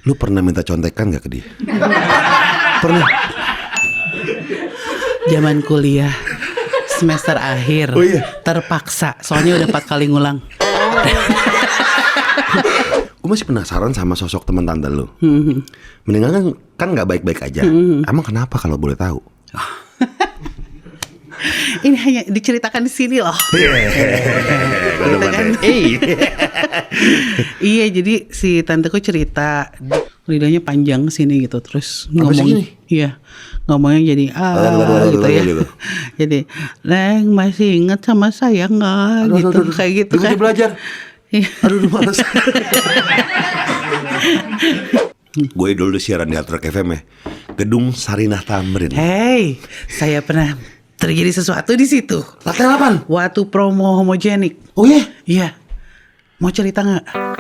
Lu pernah minta contekan gak ke dia? Pernah? Zaman kuliah semester akhir. Oh iya? Terpaksa, soalnya udah 4 kali ngulang. Gue masih penasaran sama sosok teman tante lu. Mendingan kan gak baik-baik aja. Emang kenapa kalau boleh tahu? Ini hanya diceritakan di sini loh. Gitu kan? Iya, jadi si tanteku cerita lidahnya panjang sini gitu, terus ngomong, iya ngomongnya jadi gitu ya. Jadi, Neng masih ingat sama saya nggak? Gitu, kayak gitu kan? Belajar. Aduh, males. Gue dulu siaran di Hard Rock FM ya, Gedung Sarinah Tamrin. Hey, saya pernah terjadi sesuatu di situ. Latihan apaan? Waktu promo homogenik. Oh iya? Iya. Mau cerita nggak?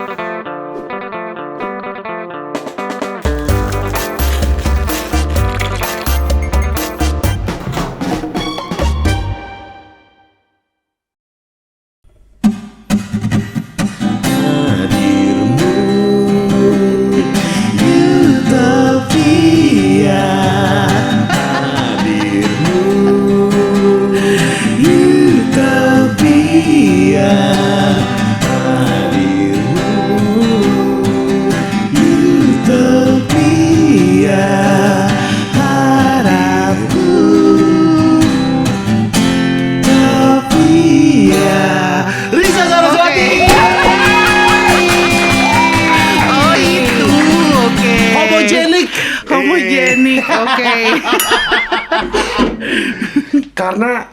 Karena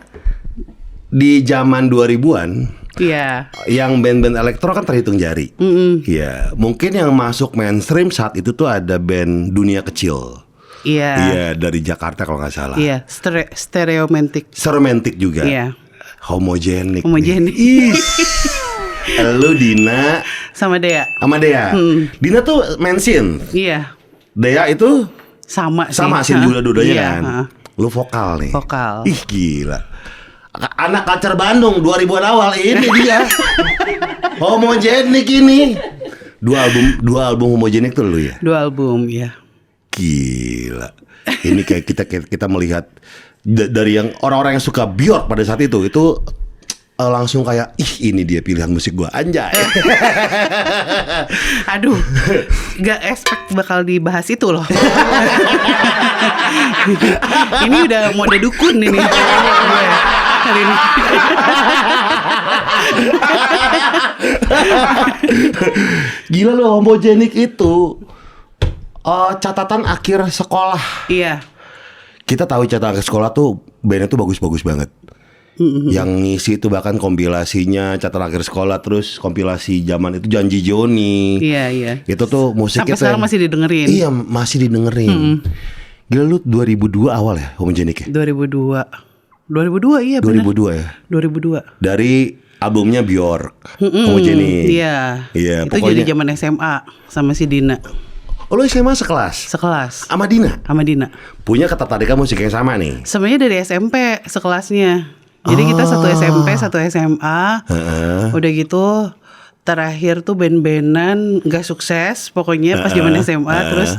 di zaman 2000-an, iya, yang band-band elektro kan terhitung jari. Iya, mungkin yang masuk mainstream saat itu tuh ada band Dunia Kecil. Iya. Iya, dari Jakarta kalau nggak salah. Iya, stereomantik. Seromantik juga. Iya. Homogenik. Lu Dina sama Dea. Dina tuh main synth. Iya. Dea itu sama sih dua-duanya iya, kan. Lu vokal nih. Vokal. Ih gila. Anak Kacer Bandung 2000-an awal ini dia. Homogenik ini. Dua album homogenik tuh lu ya? 2 album ya. Gila. Ini kayak kita melihat dari yang orang-orang yang suka Bjork pada saat itu langsung kayak ini dia pilihan musik gua, anjay. Aduh, gak expect bakal dibahas itu loh. Ini udah mode dukun ini. Hari ini. Gila loh, homogenik itu catatan akhir sekolah. Iya. Kita tahu catatan akhir sekolah tuh bandnya tuh bagus-bagus banget. Yang ngisi itu bahkan kompilasinya catatan akhir sekolah, terus kompilasi zaman itu Janji Joni. Iya. Itu tuh musiknya sampai sekarang masih didengerin. Iya, masih didengerin. Gila lu 2002 awal ya homogenik ya? 2002 iya benar. 2002 ya? 2002. Dari albumnya Bjork, homogenik. Iya. Itu pokoknya jadi zaman SMA sama si Dina. Oh, lu SMA sekelas? Sekelas. Sama Dina? Sama Dina. Punya ketertarikan musik yang sama nih? Sebenarnya dari SMP sekelasnya. Jadi kita satu SMP, satu SMA. Udah gitu terakhir tuh band-bandan gak sukses. Pokoknya pas zaman SMA. Terus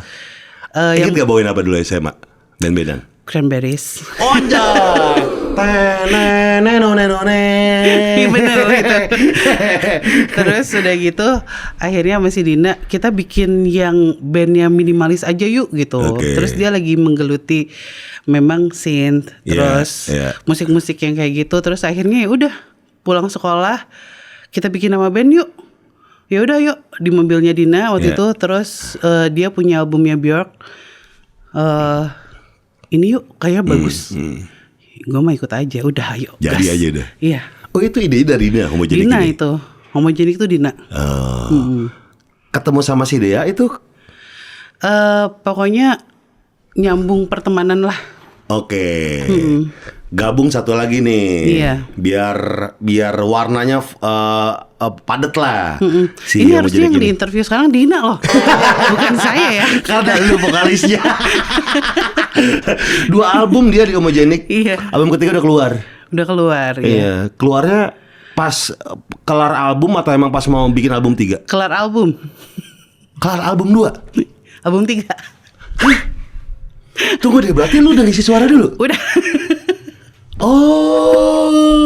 Ingat gak bawain apa dulu SMA? Band-bandan? Cranberries. Oh anjay. Bener gitu. Terus udah gitu akhirnya sama si Dina kita bikin yang bandnya minimalis aja yuk gitu. Terus dia lagi menggeluti memang synth, terus musik-musik yang kayak gitu. Terus akhirnya ya udah pulang sekolah kita bikin nama band yuk. Ya udah yuk di mobilnya Dina waktu itu. Terus dia punya albumnya Bjork. Ini yuk kayaknya bagus. Gue mah ikut aja, udah ayo. Jadi aja udah. Iya. Oh itu ide dari Dina homogenik Dina ini? itu homogenik itu Dina. Ketemu sama si Dea itu? Pokoknya nyambung pertemanan lah. Oke. Gabung satu lagi nih. Iya. Biar warnanya padet lah. Si ini harusnya yang di interview sekarang Dina loh. Bukan saya ya. Karena lu vokalisnya. 2 album dia di homogenik. Iya. Album ketiga udah keluar. Udah keluar ya. Iya. Keluarnya pas kelar album atau emang pas mau bikin album 3? Kelar album. Kelar album 2? Album 3. Tunggu deh, berarti lu udah ngisi suara dulu? Udah. Oh,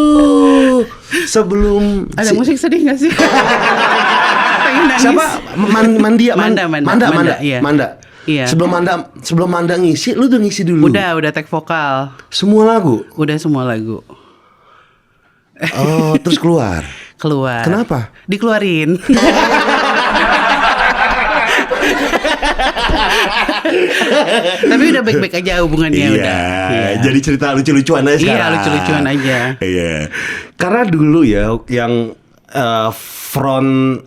sebelum Ada musik sedih gak sih? Pengen nangis. siapa? Manda. Iya. Manda. Iya. Sebelum Manda ngisi, lu udah ngisi dulu. Udah take vokal. Semua lagu. Udah semua lagu. Oh, terus keluar. Keluar. Kenapa? Dikeluarin. Tapi udah baik-baik aja hubungannya Iya, udah. Iya. jadi cerita lucu-lucuan aja sekarang. Iya, lucu-lucuan aja. Iya. Karena dulu ya yang front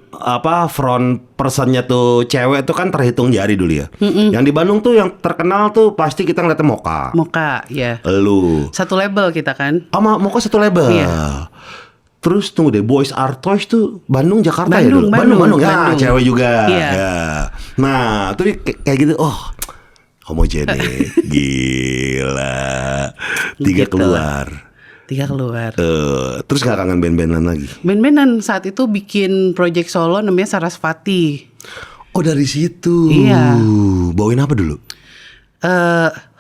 personnya tuh cewek tuh kan terhitung jari dulu ya. Yang di Bandung tuh yang terkenal tuh pasti kita ngeliatnya Mocha. Mocha, ya. Lu. Satu label kita kan. Sama Mocha satu label. Iya. Terus tunggu deh, Boys Are Toys tuh Bandung, Jakarta ya dulu. Bandung. Ya, cewek juga. Iya. Ya. Nah, tuh kayak gitu. Oh, homogenik. Gila. Tiga Gitu. keluar. Terus gak kangen band-bandan lagi? Band-bandan saat itu bikin project solo namanya Sarasvati. Oh, dari situ. Iya. Bawain apa dulu?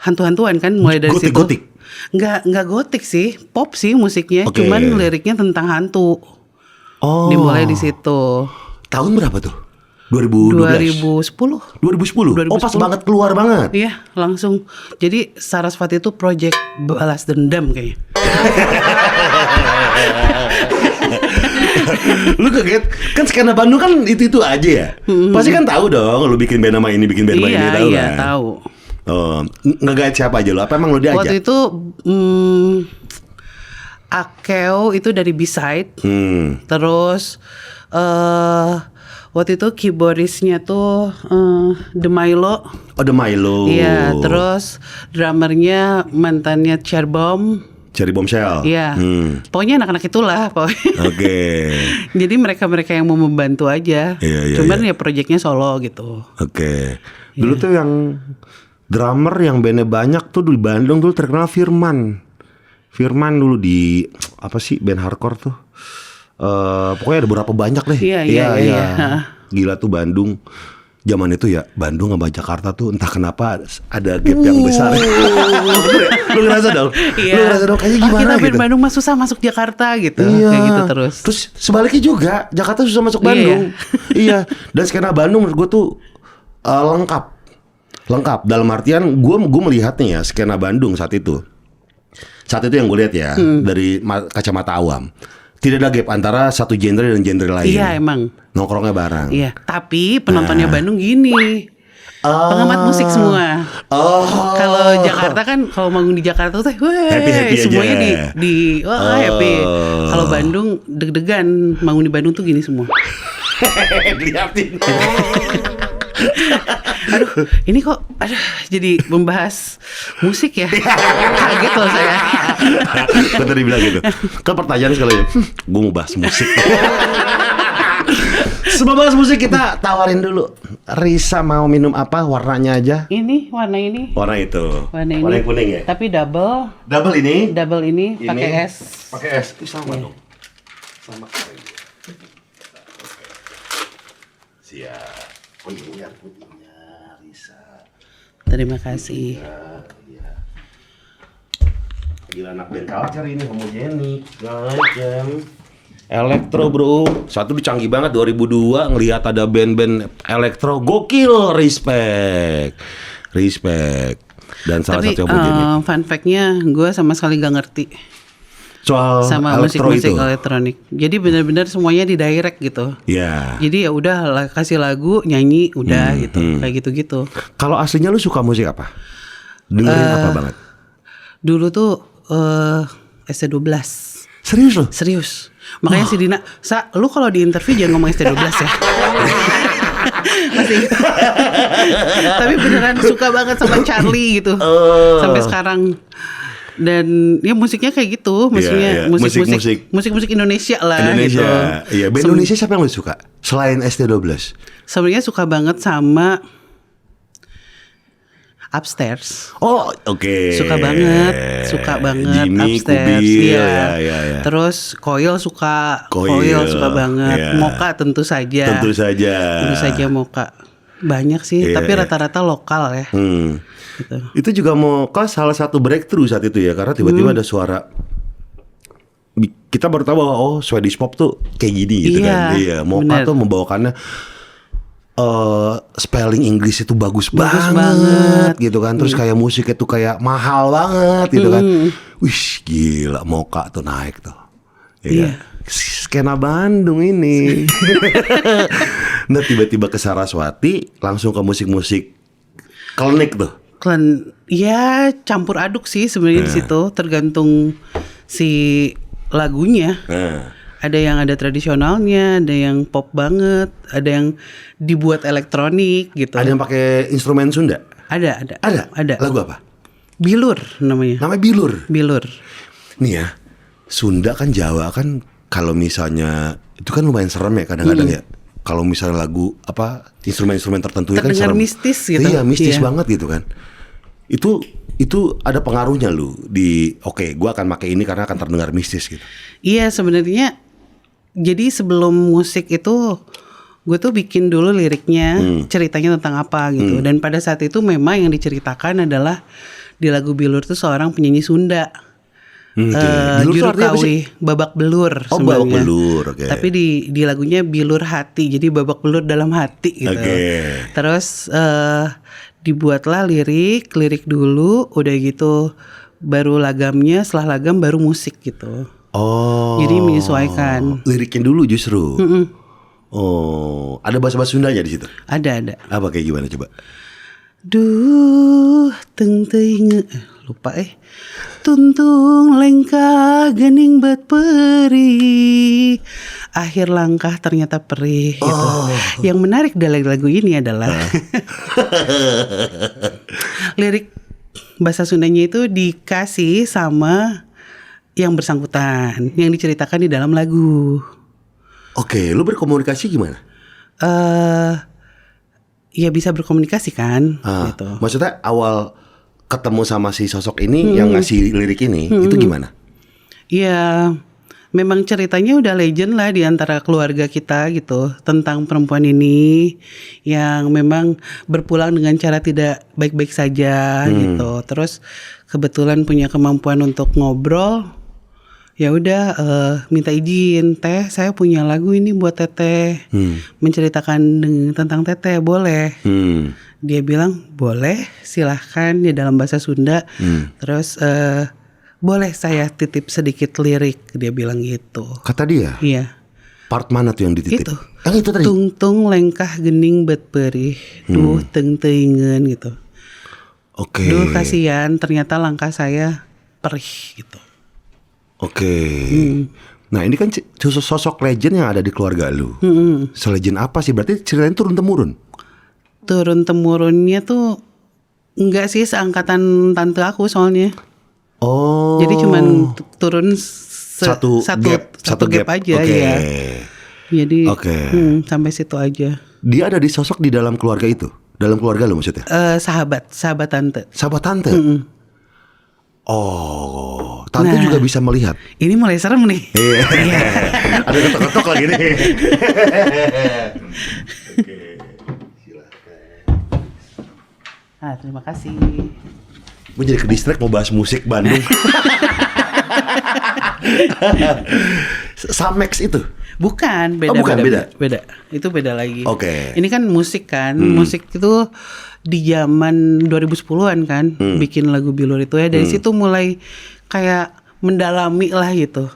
Hantu-hantuan kan mulai dari situ. Gotik. Nggak gotik sih, pop sih musiknya. Oke. Cuman liriknya tentang hantu. Oh. Dimulai di situ. Tahun berapa tuh? 2012. 2010. 2010. Oh, pas 2010. banget keluar banget. Iya, langsung. Jadi Sarasvati itu project balas dendam kayaknya. Lu kaget kan, skena Bandung kan itu aja ya. Pasti kan tahu dong, lu bikin band nama ini, bikin band nama ini, tahu iya, kan? tahu. Oh, ngegait siapa aja lu? Apa emang lu diajak? Waktu itu Akeo itu dari B-side. Terus waktu itu keyboardisnya tuh The Milo. Oh, The Milo. Iya, terus drummernya mantannya Cherbom. Cherry Bombshell. Iya, pokoknya anak-anak itulah. Oke. Jadi mereka yang mau membantu aja. Iya, Cuman ya proyeknya solo gitu. Oke. Dulu tuh yang drummer yang bandnya banyak tuh di Bandung tuh terkenal Firman. Firman dulu di apa sih band hardcore tuh? Pokoknya ada beberapa banyak deh. Iya. Gila tuh Bandung. Zaman itu ya Bandung sama Jakarta tuh entah kenapa ada gap yang besar. Lu ngerasa dong? Iya. Lu ngerasa dong kayaknya gimana kita gitu? band Bandung mah susah masuk Jakarta gitu. Iya. Kayak gitu terus. Terus sebaliknya juga Jakarta susah masuk Bandung. Iya. Dan skena Bandung menurut gue tuh lengkap. Dalam artian gue melihatnya ya skena Bandung saat itu yang gue lihat ya dari kacamata awam. Tidak ada gap antara satu genre dan genre lain. Iya emang. Nongkrongnya bareng. Iya. Tapi penontonnya Bandung gini. Pengamat musik semua. Kalau Jakarta kan, kalau manggung di Jakarta tuh, happy semuanya aja. happy. Kalau Bandung deg-degan, manggung di Bandung tuh gini semua. Dilihatin. Aduh, ini kok jadi membahas musik ya. Kaget loh saya. Kan tadi bilang gitu. Kan pertanyaan sekali ya, gue mau bahas musik. Sebelum bahas musik kita tawarin dulu. Risa mau minum apa? Warnanya aja. Ini warna ini. Warna itu. Warna ini. Warna yang kuning ya. Tapi double ini pakai es. Pakai es. Itu sama dong. Sama. Siap. Oh iya, putihnya Risa. Terima kasih. Iya. Gila anak band culture ini homogenik. Gajang. Elektro bro. Satu canggih banget 2002 ngelihat ada band-band elektro gokil, respect. Dan salah Tapi satu homogenik. fun fact-nya gue sama sekali gak ngerti Soal sama elektro musik-musik itu. elektronik. Jadi benar-benar semuanya di direct gitu. Ya. Jadi ya udah kasih lagu, nyanyi, udah gitu. Kayak gitu-gitu. Kalau aslinya lu suka musik apa? Dengerin apa banget? Dulu tuh ST12. Serius lu? Serius. Makanya si Dina, lu kalau di interview jangan ngomong ST12 ya. Masih. Tapi beneran suka banget sama Charlie gitu. Sampai sekarang. Dan ya musiknya kayak gitu, maksudnya musik-musik Indonesia lah. Indonesia. Gitu. Iya, band Indonesia siapa yang lu suka? Selain ST12. Sebenarnya suka banget sama Upstairs. Oh, oke. Suka banget Jimmy, Upstairs. Kubil, Iya. ya. Terus Coil suka Coil, suka banget. iya. Mocha tentu saja Tentu saja Mocha. Banyak sih, tapi rata-rata lokal ya. Gitu. Itu juga Mocha salah satu breakthrough saat itu ya, karena tiba-tiba ada suara. Kita baru tahu bahwa Swedish pop tuh kayak gini gitu kan. Iya, Mocha tuh membawakannya spelling Inggris itu bagus banget gitu kan. Terus kayak musik itu kayak mahal banget gitu kan. Wih, gila, Mocha tuh naik tuh. Iya. Skena Bandung ini. Nah, tiba-tiba ke Saraswati langsung ke musik-musik klinik tuh. Ya campur aduk sih sebenarnya di situ, tergantung si lagunya. Ada yang ada tradisionalnya, ada yang pop banget, ada yang dibuat elektronik gitu. Ada yang pakai instrumen Sunda? Ada. Lagu apa? Bilur namanya. Namanya Bilur. Bilur. Nih ya, Sunda kan Jawa kan kalau misalnya itu kan lumayan serem ya kadang-kadang ya. Kalau misalnya lagu apa instrumen-instrumen tertentu ya kan serem. Mistis gitu. Iya, mistis banget gitu kan. Itu ada pengaruhnya lu di gua akan pakai ini karena akan terdengar mistis gitu. Iya, sebenarnya jadi sebelum musik itu gue tuh bikin dulu liriknya, ceritanya tentang apa gitu. Dan pada saat itu memang yang diceritakan adalah di lagu Bilur tuh seorang penyanyi Sunda. Juru kawi, babak belur sebenarnya. Babak belur, Tapi di lagunya Bilur Hati, jadi babak belur dalam hati gitu. Terus dibuatlah lirik dulu, udah gitu baru lagamnya, setelah lagam baru musik gitu. Jadi menyesuaikan. Liriknya dulu justru. Ada bahasa-bahasa Sundanya di situ. Ada. Apa kayak gimana coba? Duh, lupa tuntung lengkah gening bet perih, akhir langkah ternyata perih gitu. Yang menarik dari lagu ini adalah lirik bahasa Sundanya itu dikasih sama yang bersangkutan, yang diceritakan di dalam lagu. Oke, lu berkomunikasi gimana? Ya bisa berkomunikasi kan gitu. Maksudnya awal ketemu sama si sosok ini yang ngasih lirik ini itu gimana? Ya memang ceritanya udah legend lah di antara keluarga kita gitu, tentang perempuan ini yang memang berpulang dengan cara tidak baik-baik saja gitu. Terus kebetulan punya kemampuan untuk ngobrol. Ya udah minta izin, Teh saya punya lagu ini buat Teteh, menceritakan tentang Teteh, boleh? Dia bilang boleh, silahkan, di dalam bahasa Sunda. Terus boleh saya titip sedikit lirik, dia bilang gitu. Kata dia? Iya. Part mana tuh yang dititip? Itu. Yang itu tadi? Tungtung lengkah gening bet perih, duh teng-tengen gitu. Oke. Duh kasihan, ternyata langkah saya perih gitu. Oke. Nah ini kan sosok legend yang ada di keluarga lu. Selegend apa sih? Berarti ceritanya turun-temurun? Turun-temurunnya tuh enggak sih, seangkatan tante aku soalnya. Jadi cuman turun satu gap aja ya. Jadi sampai situ aja. Dia ada di sosok di dalam keluarga itu? Dalam keluarga lu maksudnya? Sahabat tante. Sahabat tante? Tante juga bisa melihat. Ini mulai serem nih. Iya. Ada ketok-ketok lagi nih. Oke, silakan. Terima kasih. Gue jadi ke distract mau bahas musik Bandung. Samex itu? Bukan, beda. Itu beda lagi. Ini kan musik kan. Musik itu di zaman 2010-an kan, bikin lagu Bilur itu ya. Dari situ mulai kayak mendalami lah gitu.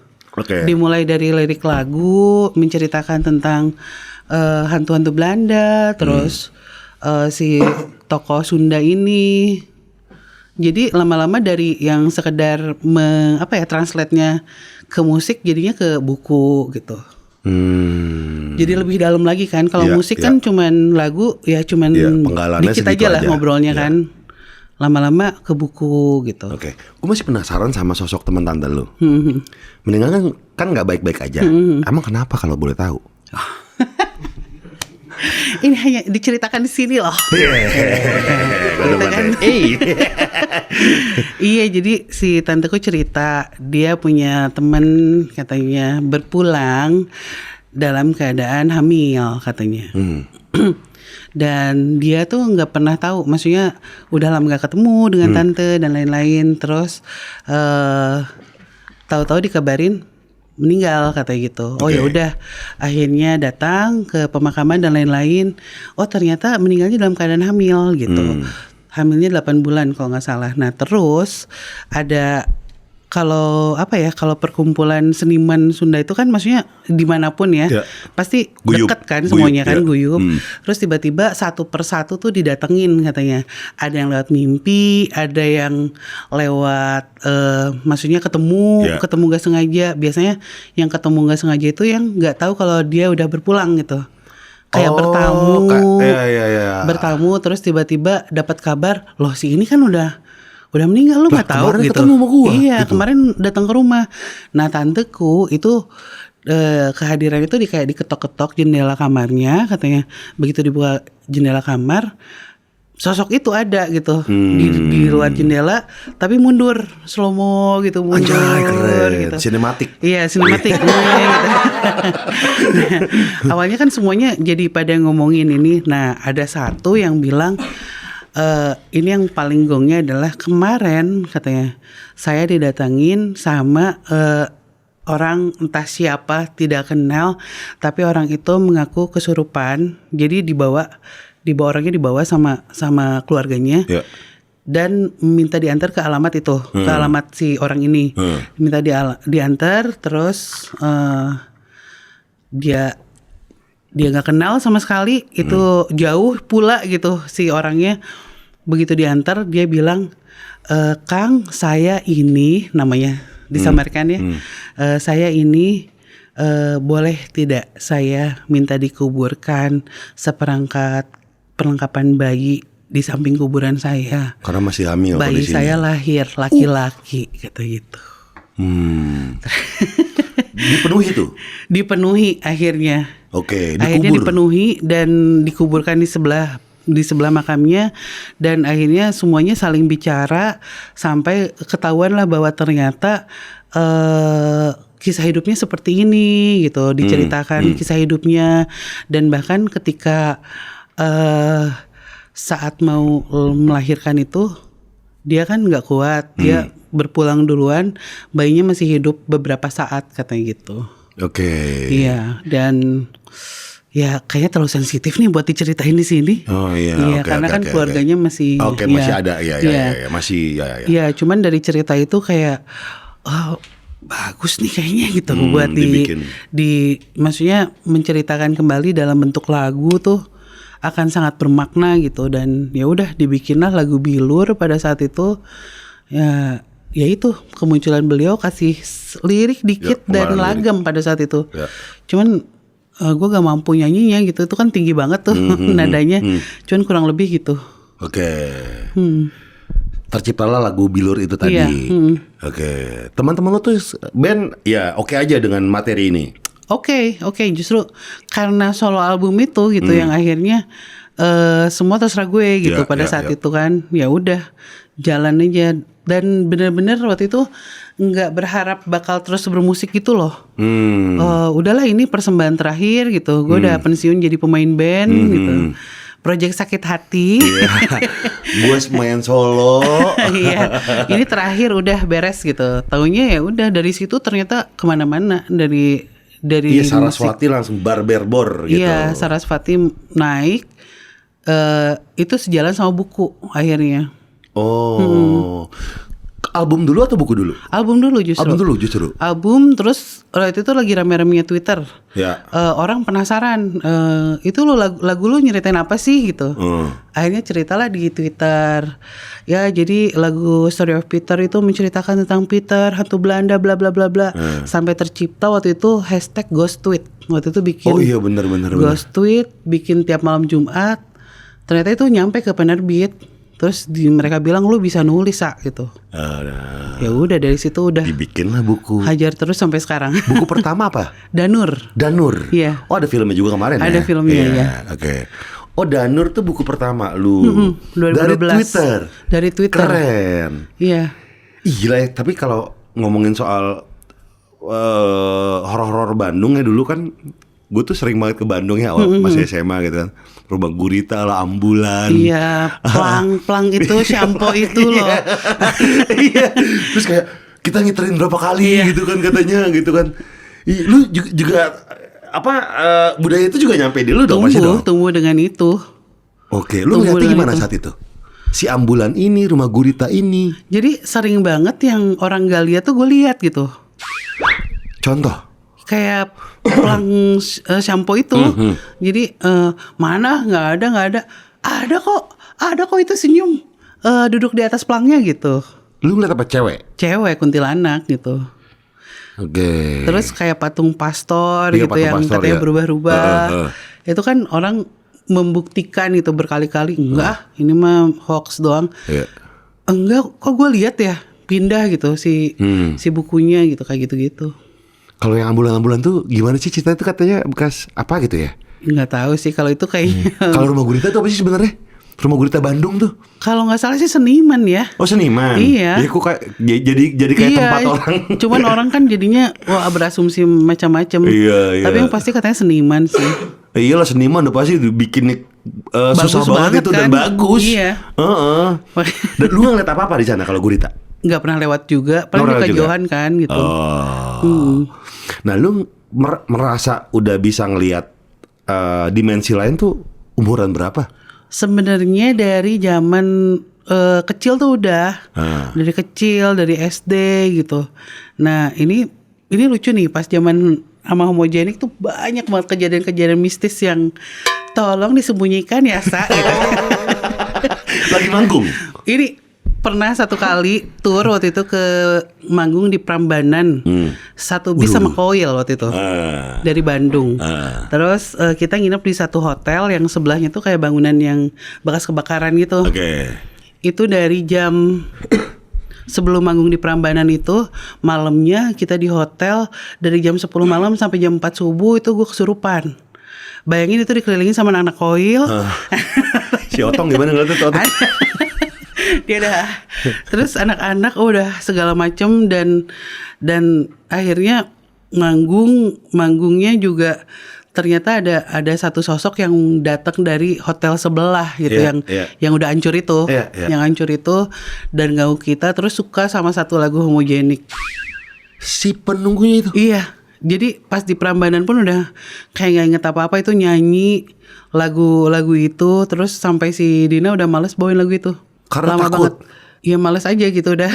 Dimulai dari lirik lagu, menceritakan tentang hantu-hantu Belanda, terus si tokoh Sunda ini. Jadi lama-lama dari yang sekedar translate-nya ke musik jadinya ke buku gitu. Jadi lebih dalam lagi kan. Kalau musik kan cuman lagu ya, cuman dikit aja lah ngobrolnya kan. Lama-lama ke buku gitu. Gue masih penasaran sama sosok teman tante lu. Meninggal kan nggak baik-baik aja. Emang kenapa kalau boleh tahu? Ini hanya diceritakan di sini loh. Gitu kan? Iya, jadi si tanteku cerita dia punya teman katanya berpulang dalam keadaan hamil katanya. dan dia tuh nggak pernah tahu, maksudnya udah lama nggak ketemu dengan tante dan lain-lain. Terus tahu-tahu dikabarin meninggal katanya gitu. Oh ya udah, akhirnya datang ke pemakaman dan lain-lain. Oh ternyata meninggalnya dalam keadaan hamil gitu. Hamilnya 8 bulan kalau nggak salah. Nah terus ada kalau perkumpulan seniman Sunda itu kan maksudnya dimanapun ya, pasti guyup, deket kan semuanya kan, ya. guyup. Terus tiba-tiba satu persatu tuh didatengin katanya. Ada yang lewat mimpi, ada yang lewat maksudnya ketemu gak sengaja. Biasanya yang ketemu gak sengaja itu yang nggak tahu kalau dia udah berpulang gitu. Kayak bertamu terus tiba-tiba dapat kabar, loh si ini kan udah meninggal, lu nggak tahu gitu. Ketemu sama gua, iya gitu. kemarin datang ke rumah. Nah tanteku itu kehadiran itu kayak diketok-ketok jendela kamarnya katanya. Begitu dibuka jendela kamar, sosok itu ada gitu di luar jendela, tapi mundur slow mo gitu, mundur. Anjay, keren. Gitu. Sinematik. Iya sinematik. Gitu. Awalnya kan semuanya jadi pada ngomongin ini. Nah ada satu yang bilang, ini yang paling gongnya adalah kemarin katanya saya didatangin sama orang entah siapa tidak kenal, tapi orang itu mengaku kesurupan. Jadi orangnya dibawa sama keluarganya dan minta diantar ke alamat itu, ke alamat si orang ini. Minta diantar terus dia nggak kenal sama sekali, itu jauh pula gitu si orangnya. Begitu diantar dia bilang, Kang saya ini namanya disamarkan ya, saya ini boleh tidak saya minta dikuburkan seperangkat perlengkapan bayi di samping kuburan saya, karena masih hamil. bayi saya lahir laki-laki kata gitu. Dipenuhi tuh? Dipenuhi akhirnya. Oke, Akhirnya dikubur. dipenuhi dan dikuburkan di sebelah makamnya, dan akhirnya semuanya saling bicara sampai ketahuan lah bahwa ternyata kisah hidupnya seperti ini gitu, diceritakan kisah hidupnya. Dan bahkan ketika saat mau melahirkan itu dia kan nggak kuat, dia berpulang duluan, bayinya masih hidup beberapa saat katanya gitu. Oke. Iya, dan ya kayaknya terlalu sensitif nih buat diceritain di sini. Oh iya. Iya, karena kan keluarganya masih. Oke, masih ada. Iya, masih ya. Iya, cuman dari cerita itu kayak bagus nih kayaknya gitu buat maksudnya menceritakan kembali dalam bentuk lagu tuh akan sangat bermakna gitu. Dan ya udah dibikinlah lagu Bilur pada saat itu. Ya itu kemunculan beliau kasih lirik dikit dan lagam pada saat itu. Cuman gue gak mampu nyanyinya gitu, itu kan tinggi banget tuh nadanya. Cuman kurang lebih gitu. Oke. Terciptalah lagu Bilur itu tadi. Iya. Oke. Teman-teman lo tuh band ya oke aja dengan materi ini. Oke, justru karena solo album itu gitu yang akhirnya semua terserah gue gitu pada saat itu kan. Ya udah jalan aja. Dan benar-benar waktu itu nggak berharap bakal terus bermusik gitu loh. Udahlah ini persembahan terakhir gitu. Gue udah pensiun jadi pemain band gitu. Project Sakit Hati. Gue main solo. Iya, ini terakhir udah beres gitu. Taunya ya udah dari situ ternyata kemana-mana dari Iya, Saraswati musik. Langsung barberbor gitu. Iya, Saraswati naik. Itu sejalan sama buku akhirnya. Oh, album dulu atau buku dulu? Album dulu justru. Album terus itu tuh lagi rame-ramenya Twitter. Ya. Orang penasaran, itu lo lagu lu nyeritain apa sih gitu. Akhirnya ceritalah di Twitter. Ya jadi lagu Story of Peter itu menceritakan tentang Peter, hantu Belanda, bla bla bla bla. Sampai tercipta waktu itu hashtag Ghost Tweet. Waktu itu bikin. Oh iya benar. Ghost Tweet, bikin tiap malam Jumat. Ternyata itu nyampe ke penerbit. Terus mereka bilang lu bisa nulis gitu. Ya udah dari situ udah dibikinlah buku. Hajar terus sampai sekarang. Buku pertama apa? Danur. Iya. Oh ada filmnya juga kemarin ya? Ada filmnya ya. Oke. Oh Danur tuh buku pertama lu. 2012. Dari Twitter. Keren. Iya. Gila ya. Tapi kalau ngomongin soal horor-horor Bandung ya dulu kan, gue tuh sering banget ke Bandung ya masih SMA gitu kan. rumah gurita lah, ambulan. Iya, plang itu shampoo itu loh. Iya. Terus kayak kita ngiterin berapa kali gitu kan katanya gitu kan. Lu juga apa budaya itu juga nyampe di lu dong pasti dong. Tumbuh dengan itu. Oke, lu ngeliatnya gimana saat itu? Si ambulan ini, rumah gurita ini. Jadi sering banget yang orang gak lihat tuh gue lihat gitu. Contoh? Kayak plang shampoo itu. Jadi mana nggak ada. Ada kok itu senyum duduk di atas plangnya gitu. Lu ngeliat apa, cewek? Cewek kuntilanak gitu. Oke. Terus kayak patung pastor Iya, gitu patung yang pastor, katanya ya. berubah-ubah. Itu kan orang membuktikan itu berkali-kali. Enggak, ini mah hoax doang. Iya. Enggak, kok gue lihat ya pindah gitu si bukunya gitu kayak gitu-gitu. Kalau yang ambulan-ambulan tuh gimana sih ceritanya, itu katanya bekas apa gitu ya? Nggak tahu sih kalau itu kayaknya. Kalau rumah gurita itu apa sih sebenarnya? Rumah gurita Bandung tuh. Kalau nggak salah sih seniman ya. Oh, seniman. Iya. Ya, kok kayak jadi kayak tempat orang. Cuman orang kan jadinya berasumsi macam-macam. Iya. Tapi yang pasti katanya seniman sih. Iyalah, seniman udah pasti bikinnya susah banget itu kan? Dan bagus. Iya. Dan lu ngeliat apa di sana kalau gurita? Nggak pernah lewat juga, paling di kejauhan kan gitu. Nah, lu merasa udah bisa ngelihat dimensi lain tuh umuran berapa? Sebenarnya dari zaman kecil tuh udah, dari kecil, dari SD gitu. Nah ini lucu nih, pas zaman sama homogenik tuh banyak banget kejadian-kejadian mistis yang tolong disembunyikan ya Sa. Gitu. Lagi manggung? Ini pernah satu kali tour waktu itu ke manggung di Prambanan, satu bis sama Koil waktu itu dari Bandung. Terus kita nginep di satu hotel yang sebelahnya tuh kayak bangunan yang bekas kebakaran gitu. Itu dari jam sebelum manggung di Prambanan itu, malamnya kita di hotel dari jam 10 malam sampai jam 4 subuh itu gue kesurupan. Bayangin itu dikelilingin sama anak-anak Koil. Si Otong gimana ngeliatnya tuh? Dia dah. Terus anak-anak udah segala macem dan akhirnya manggungnya juga ternyata ada satu sosok yang datang dari hotel sebelah gitu, yang udah hancur itu, yang hancur itu dan ganggu kita, terus suka sama satu lagu homogenik. Si penunggunya itu? Iya. Jadi pas di Prambanan pun udah kayak gak inget apa-apa, itu nyanyi lagu itu, terus sampai si Dina udah males bawain lagu itu. Karena lama takut. banget. Ya males aja gitu udah.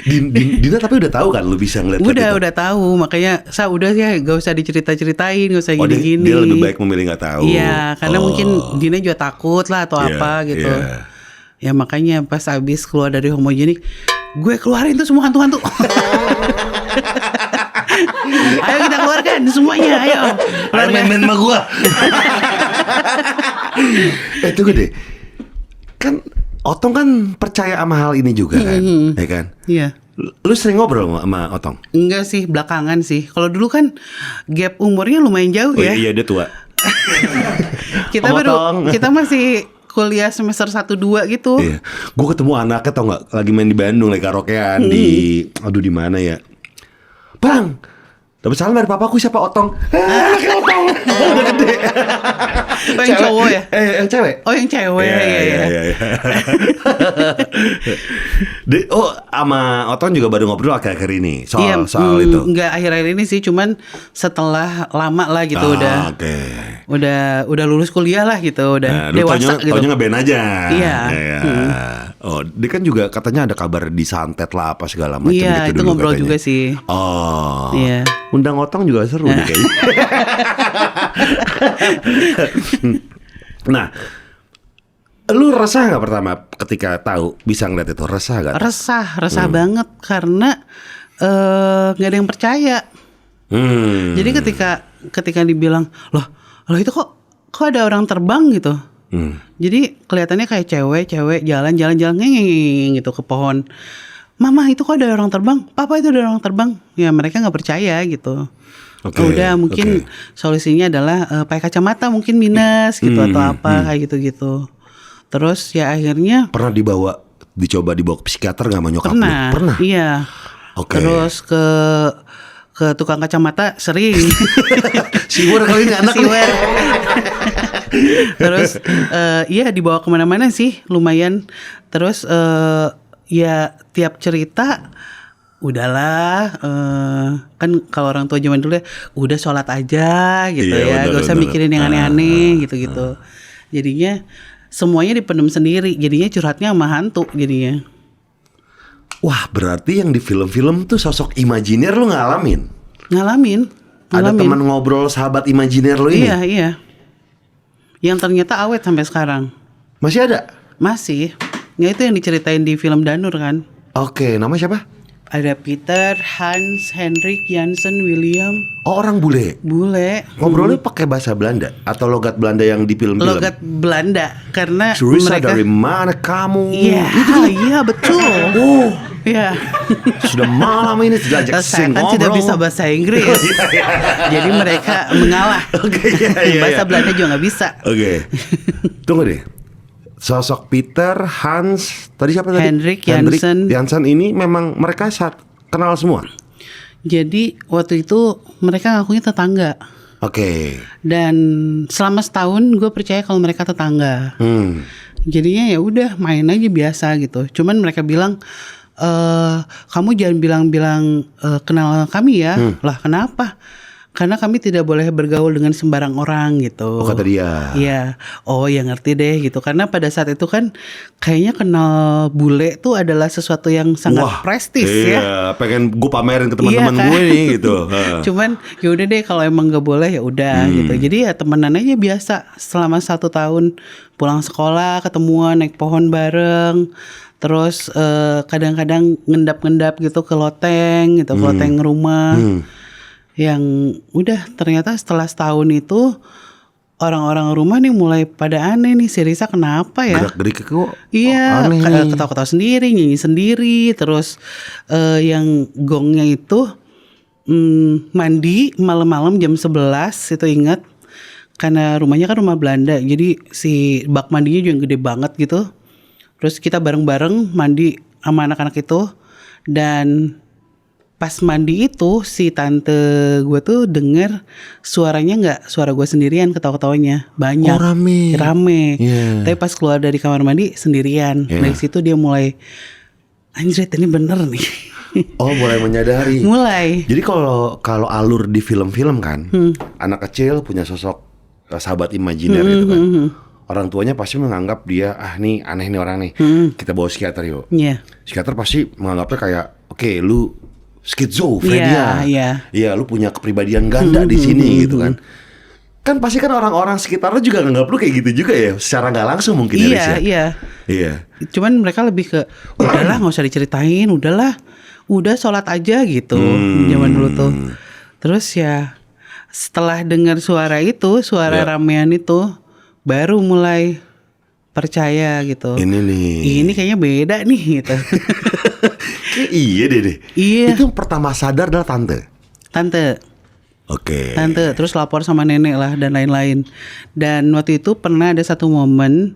Dina tapi udah tahu kan lu bisa ngeliat itu? Udah tahu, makanya udah ya gak usah dicerita-ceritain, gak usah gini-gini. Dia lebih baik memilih gak tahu. Iya, karena mungkin Dina juga takut lah atau apa gitu. Ya makanya pas abis keluar dari homogenik, gue keluarin tuh semua hantu-hantu. Ayo kita keluarkan semuanya, ayo. Main-main sama gue. Tunggu deh. Kan Otong kan percaya sama hal ini juga kan, ya kan? Iya. Lu sering ngobrol sama Otong? Enggak sih, belakangan sih. Kalau dulu kan gap umurnya lumayan jauh ya. Iya, dia tua. Kita masih kuliah semester 1-2 gitu. Iya. Gue ketemu anaknya tau gak, lagi main di Bandung, lagi karaokean di mana ya? Bang, dapat salam dari papaku, siapa? Otong. Anaknya Otong. Udah gede. Oh, yang cowok ya? Yang cewek. Oh, yang cewek. Iya. Sama Otong juga baru ngobrol akhir-akhir ini soal itu. Enggak akhir-akhir ini sih, cuman setelah lama lah gitu udah lulus kuliah lah gitu, udah dewasa gitu. Taunya nge-band aja. Iya. Oh, dia kan juga katanya ada kabar disantet lah apa segala macam gitu. Iya, itu dulu ngobrol katanya juga sih. Oh. Iya. Undang Otong juga seru nih kayaknya. Nah, lu resah nggak pertama ketika tahu bisa ngeliat itu? Resah gak? Resah banget karena nggak ada yang percaya. Jadi ketika dibilang loh itu kok ada orang terbang gitu. Jadi kelihatannya kayak cewek jalan ngeng gitu ke pohon. Mama, itu kok ada orang terbang? Papa, itu ada orang terbang? Ya mereka nggak percaya gitu. Mungkin solusinya adalah pakai kacamata mungkin minus gitu atau apa kayak gitu. Terus ya akhirnya pernah dicoba dibawa ke psikiater nggak sama nyokap lu? Pernah. Iya. Terus ke tukang kacamata sering. Siwur kali ini anak. Siwer. Terus iya dibawa kemana-mana sih lumayan. Terus ya tiap cerita udahlah kan kalau orang tua zaman dulu ya udah sholat aja gitu ya, gak usah mikirin yang aneh-aneh gitu-gitu. Jadinya semuanya dipendam sendiri, jadinya curhatnya sama hantu jadinya. Wah, berarti yang di film-film tuh sosok imajiner lu ngalamin? Ngalamin. Ada teman ngobrol sahabat imajiner lu ini? Iya. Yang ternyata awet sampai sekarang. Masih ada? Masih. Ya itu yang diceritain di film Danur kan. Oke, nama siapa? Ada Peter, Hans, Henrik, Jansen, William. Oh, orang bule. Bule. Ngobrolnya pakai bahasa Belanda atau logat Belanda yang di film-film? Logat Belanda karena Teresa, mereka dari mana kamu? Iya betul. Oh, Iya. sudah malam ini sudah ajak Saya sing kan ngobrol. tidak bisa bahasa Inggris. Jadi mereka mengalah. Oke, iya. Bahasa Belanda juga nggak bisa. Oke. Tunggu deh. Sosok Peter, Hans, tadi siapa tadi? Henrik, Jansen. Jansen ini memang mereka kenal semua. Jadi waktu itu mereka ngakunya tetangga. Oke. Dan selama setahun gue percaya kalau mereka tetangga. Jadinya ya udah main aja biasa gitu. Cuman mereka bilang kamu jangan bilang-bilang kenal kami ya. Lah kenapa? Karena kami tidak boleh bergaul dengan sembarang orang gitu. Oh, kata dia. Iya. Oh ya ngerti deh gitu. Karena pada saat itu kan kayaknya kenal bule tuh adalah sesuatu yang sangat prestis ya. Iya, pengen gue pamerin ke teman-teman kan? gue nih gitu. Cuman ya udah deh kalau emang nggak boleh ya udah gitu. Jadi ya temenan aja biasa selama 1 tahun, pulang sekolah ketemuan naik pohon bareng. Terus kadang-kadang ngendap-ngendap gitu ke loteng gitu, ke loteng rumah. Yang udah ternyata setelah setahun itu orang-orang rumah nih mulai pada aneh nih, si Risa kenapa ya? Gerak-gerik kok. Iya, aneh nih. ketawa-ketawa sendiri, nyanyi sendiri. Terus yang gongnya itu mandi malam-malam jam 11 itu ingat. Karena rumahnya kan rumah Belanda, jadi si bak mandinya juga gede banget gitu. Terus kita bareng-bareng mandi sama anak-anak itu. Dan pas mandi itu si tante gue tuh denger suaranya nggak suara gue sendirian, ketawa-ketawanya banyak. Oh, rame. Yeah. Tapi pas keluar dari kamar mandi sendirian. Dari situ dia mulai anjir ini bener nih. Oh, mulai menyadari. Mulai. Jadi kalau alur di film-film kan, anak kecil punya sosok sahabat imajiner gitu kan. Orang tuanya pasti menganggap dia nih aneh nih orang nih. Kita bawa psikiater yuk. Iya. Psikiater pasti menganggapnya kayak oke, lu skizofrenia. Iya, lu punya kepribadian ganda di sini gitu kan. Kan pasti kan orang-orang sekitar lu juga nganggap lu kayak gitu juga ya, secara nggak langsung mungkin ya. Iya. Cuman mereka lebih ke udahlah nggak usah diceritain, udah sholat aja gitu zaman dulu tuh. Terus ya setelah dengar suara itu, suara ramean itu, baru mulai percaya gitu. Ini kayaknya beda nih gitu. Iya deh. Iya. Itu pertama sadar adalah tante. Oke. Tante terus lapor sama nenek lah dan lain-lain. Dan waktu itu pernah ada satu momen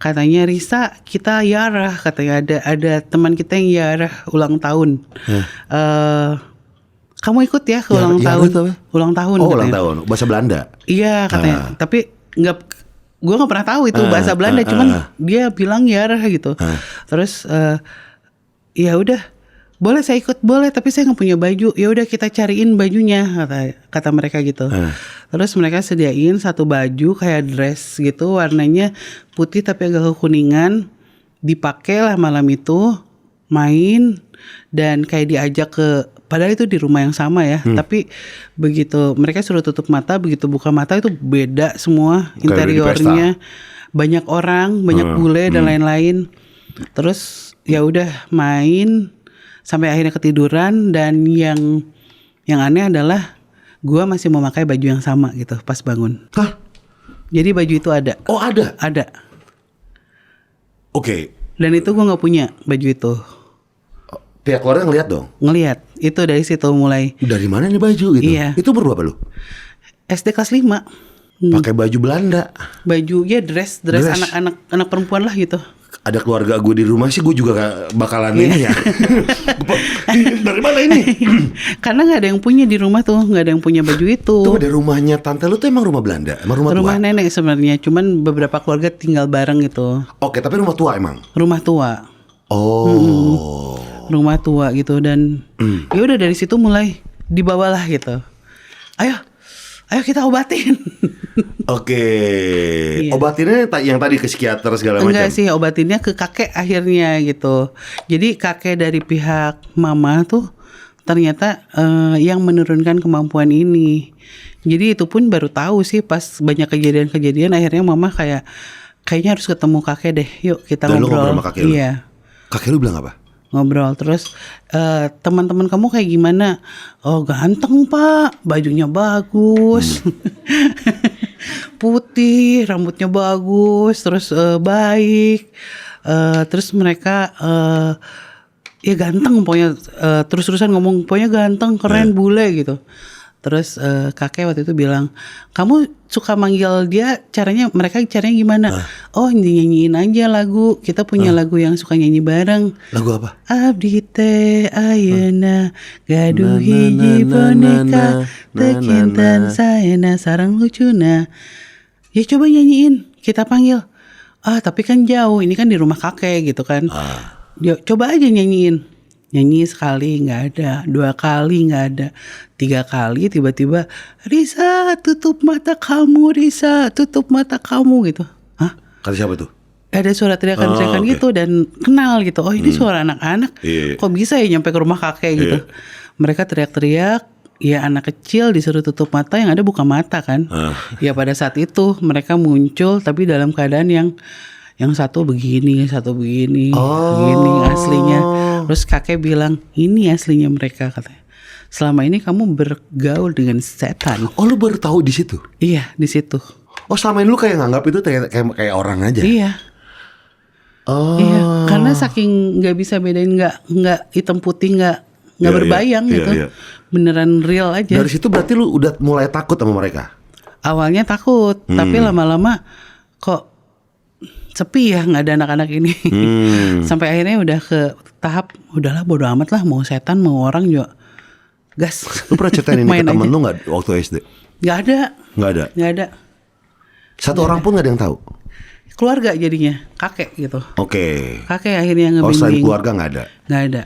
katanya Risa kita Yarah, katanya ada teman kita yang Yarah ulang tahun. Kamu ikut ya ke ulang tahun? Ulang tahun. Oh, ulang tahun. Bahasa Belanda. Iya katanya. Tapi gue nggak pernah tahu itu bahasa Belanda. Cuman dia bilang Yarah gitu. Terus ya udah, boleh saya ikut, boleh, tapi saya nggak punya baju. Ya udah kita cariin bajunya, kata mereka gitu. Terus mereka sediain satu baju kayak dress gitu, warnanya putih tapi agak kekuningan. Dipakai lah malam itu, main dan kayak diajak ke, padahal itu di rumah yang sama ya. Tapi begitu mereka suruh tutup mata, begitu buka mata itu beda semua interiornya. Banyak orang, banyak bule dan lain-lain. Terus ya udah main sampai akhirnya ketiduran. Dan yang aneh adalah gue masih memakai baju yang sama gitu pas bangun. Hah? Jadi baju itu ada. Oh, ada? Ada. Oke. Dan itu gue gak punya baju itu. Pihak keluarga ngeliat dong? Ngeliat. Itu dari situ mulai. Dari mana nih baju gitu? Iya. Itu berapa lu? SD kelas 5. Pakai baju Belanda. Baju ya dress anak perempuan lah gitu. ada keluarga gue di rumah sih, gue juga gak bakalan ini ya. Dari mana ini? Karena nggak ada yang punya di rumah tuh, nggak ada yang punya baju itu. Tuh ada rumahnya tante lu tuh emang rumah Belanda, emang rumah tua? Nenek sebenarnya, cuman beberapa keluarga tinggal bareng gitu. Oke, tapi rumah tua emang? Rumah tua. Oh. Rumah tua gitu dan ya udah dari situ mulai dibawalah gitu. Ayo kita obatin. Oke. Iya. Obatinnya yang tadi ke psikiater segala macam? Enggak sih, obatinnya ke kakek akhirnya gitu. Jadi kakek dari pihak mama tuh ternyata yang menurunkan kemampuan ini. Jadi itu pun baru tahu sih pas banyak kejadian-kejadian, akhirnya mama kayaknya harus ketemu kakek deh. Yuk kita Dan lu ngobrol. ngobrol sama kakek lu? Iya. Kakek lu bilang apa? Ngobrol terus teman-teman kamu kayak gimana? Oh ganteng pak, bajunya bagus, putih, rambutnya bagus, terus baik, terus mereka ya ganteng pokoknya, terus-terusan ngomong pokoknya ganteng, keren, bule gitu. Terus kakek waktu itu bilang, kamu suka manggil dia mereka caranya gimana? Oh nyanyiin aja lagu, kita punya lagu yang suka nyanyi bareng. Lagu apa? Abdi teh ayeuna gaduh hiji boneka tekinten saena sareng lucuna. Ya coba nyanyiin, kita panggil. Tapi kan jauh, ini kan di rumah kakek gitu kan. Ya, coba aja nyanyiin. Nyanyi sekali nggak ada, 2 kali nggak ada, 3 kali tiba-tiba Risa tutup mata kamu, Risa tutup mata kamu gitu. Hah? Kata siapa tuh? Ada suara teriakan-teriakan gitu dan kenal gitu. Oh ini suara anak-anak. Kok bisa ya nyampe ke rumah kakek gitu. Mereka teriak-teriak. Ya anak kecil disuruh tutup mata, yang ada buka mata kan. Ya pada saat itu mereka muncul tapi dalam keadaan yang satu begini begini aslinya. Terus kakek bilang, ini aslinya mereka katanya. Selama ini kamu bergaul dengan setan. Oh lu baru tahu di situ? Iya di situ. Oh selama ini lu kayak nganggap itu kayak orang aja? Iya. Oh. Iya, karena saking nggak bisa bedain, nggak hitam putih, nggak berbayang gitu. Iya. Beneran real aja. Dari situ berarti lu udah mulai takut sama mereka? Awalnya takut, tapi lama-lama kok sepi ya, nggak ada anak-anak ini. Sampai akhirnya udah ke tahap udahlah bodo amat lah, mau setan mau orang juga gas. Lu pernah ceritain ini ke temen lu nggak waktu SD? Nggak ada. Satu orang pun nggak ada yang tahu? Keluarga jadinya, kakek gitu. Oke. Kakek akhirnya ngebimbing. Selain keluarga nggak ada? Nggak ada.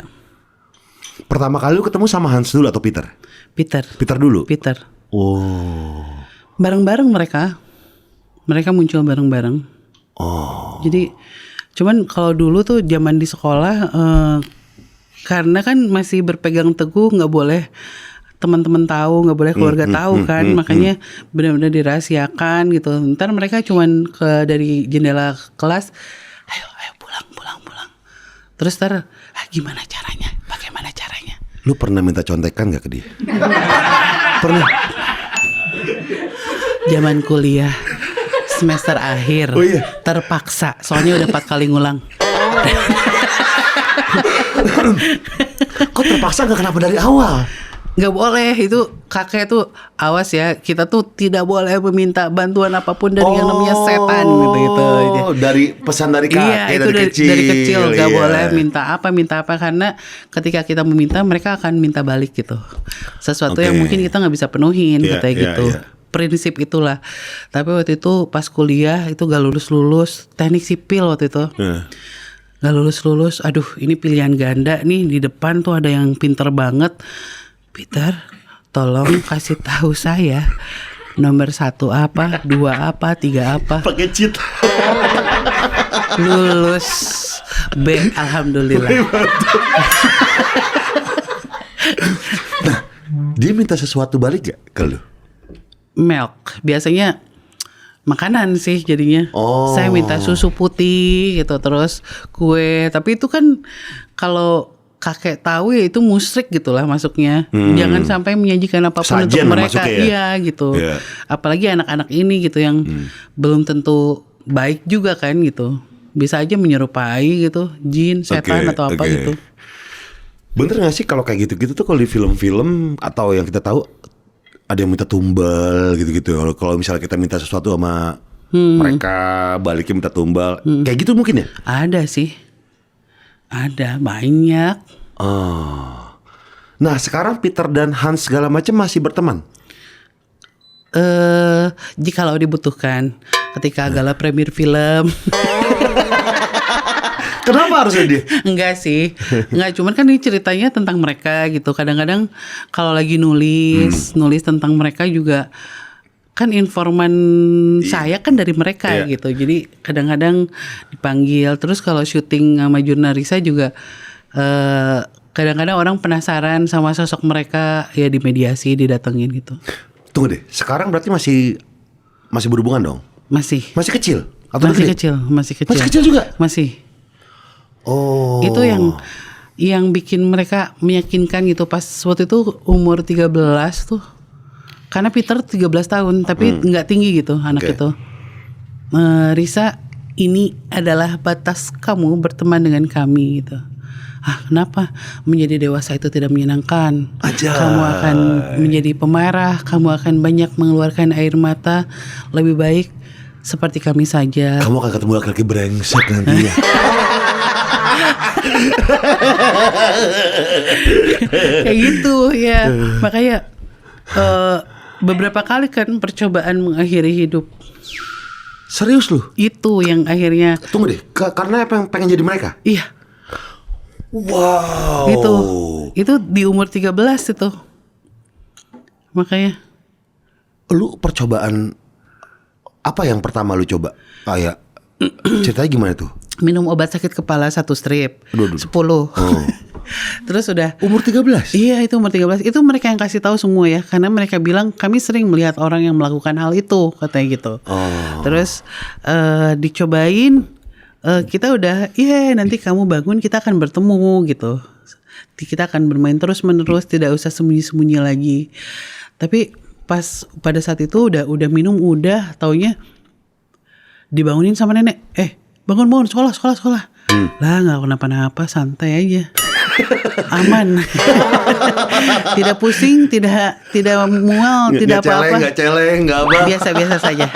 Pertama kali lu ketemu sama Hans dulu atau Peter? Peter dulu? Peter. Oh. Bareng-bareng mereka muncul bareng-bareng. Oh. Jadi cuman kalau dulu tuh zaman di sekolah karena kan masih berpegang teguh nggak boleh teman-teman tahu, nggak boleh keluarga tahu kan, makanya benar-benar dirahasiakan gitu. Ntar mereka cuman dari jendela kelas, ayo pulang. Terus gimana caranya? Bagaimana caranya? Lu pernah minta contekan nggak ke dia? Pernah? Zaman kuliah semester akhir. Oh iya? Terpaksa, soalnya udah 4 kali ngulang. Kok terpaksa gak kenapa dari awal? Gak boleh, itu kakek tuh awas ya, kita tuh tidak boleh meminta bantuan apapun dari yang namanya setan gitu. Dari pesan dari kakek. Iya, itu dari kecil gak boleh minta apa karena ketika kita meminta mereka akan minta balik gitu. Sesuatu yang mungkin kita gak bisa penuhin katanya gitu. Prinsip itulah. Tapi waktu itu pas kuliah itu gak lulus teknik sipil waktu itu. Gak lulus. Aduh, ini pilihan ganda nih, di depan tuh ada yang pinter banget. Peter, tolong kasih tahu saya nomor 1 apa, 2 apa, 3 apa. Pakai cheat. Lulus B, alhamdulillah. Nah, dia minta sesuatu balik gak ke lu? Milk, biasanya makanan sih jadinya. Saya minta susu putih gitu, terus kue. Tapi itu kan kalau kakek tahu ya itu musyrik gitulah masuknya. Jangan sampai menyajikan apapun Sajen untuk mereka. Ya? Iya gitu. Apalagi anak-anak ini gitu yang belum tentu baik juga kan gitu. Bisa aja menyerupai gitu, jin, setan atau apa gitu. Bener gak sih kalau kayak gitu-gitu tuh, kalau di film-film atau yang kita tahu ada yang minta tumbal gitu-gitu. Kalau misalnya kita minta sesuatu sama Mereka balikin minta tumbal. Kayak gitu mungkin ya? Ada sih. Ada banyak. Nah sekarang Peter dan Hans segala macam masih berteman? Jikalau dibutuhkan, ketika gala premier film. Kenapa harusnya dia? Enggak sih, enggak, cuman kan ini ceritanya tentang mereka gitu. Kadang-kadang kalau lagi nulis tentang mereka juga kan informan saya kan dari mereka gitu. Jadi kadang-kadang dipanggil. Terus kalau syuting sama Jurnarisa juga kadang-kadang orang penasaran sama sosok mereka, ya dimediasi, didatengin gitu. Tunggu deh, sekarang berarti masih berhubungan dong? Masih kecil? Atau masih gede? kecil. Masih kecil juga? Masih. Oh. Itu yang bikin mereka meyakinkan gitu pas waktu itu umur 13 tuh. Karena Peter 13 tahun tapi nggak tinggi gitu anak itu. Risa, ini adalah batas kamu berteman dengan kami gitu. Kenapa? Menjadi dewasa itu tidak menyenangkan. Kamu akan menjadi pemarah, kamu akan banyak mengeluarkan air mata. Lebih baik seperti kami saja. Kamu akan ketemu laki-laki brengsek nantinya. Kayak gitu ya. Makanya beberapa kali kan percobaan mengakhiri hidup. Serius lu? Itu yang akhirnya. Tunggu deh, karena apa yang pengen jadi mereka? Iya. Wow. Itu di umur 13 itu. Makanya. Lu percobaan apa yang pertama lu coba? Kayak ceritanya gimana tuh? Minum obat sakit kepala 1 strip. 10. Terus udah umur 13? Iya, itu umur 13. Itu mereka yang kasih tahu semua ya. Karena mereka bilang kami sering melihat orang yang melakukan hal itu, katanya gitu. Terus dicobain, kita udah nanti kamu bangun kita akan bertemu gitu. Kita akan bermain terus menerus, tidak usah sembunyi-sembunyi lagi. Tapi pada saat itu udah minum, udah taunya dibangunin sama nenek. Bangun sekolah. Lah nggak kenapa-napa, santai aja. Aman. Tidak pusing, tidak mual, tidak apa-apa. Nggak celeng, nggak apa. Biasa-biasa saja.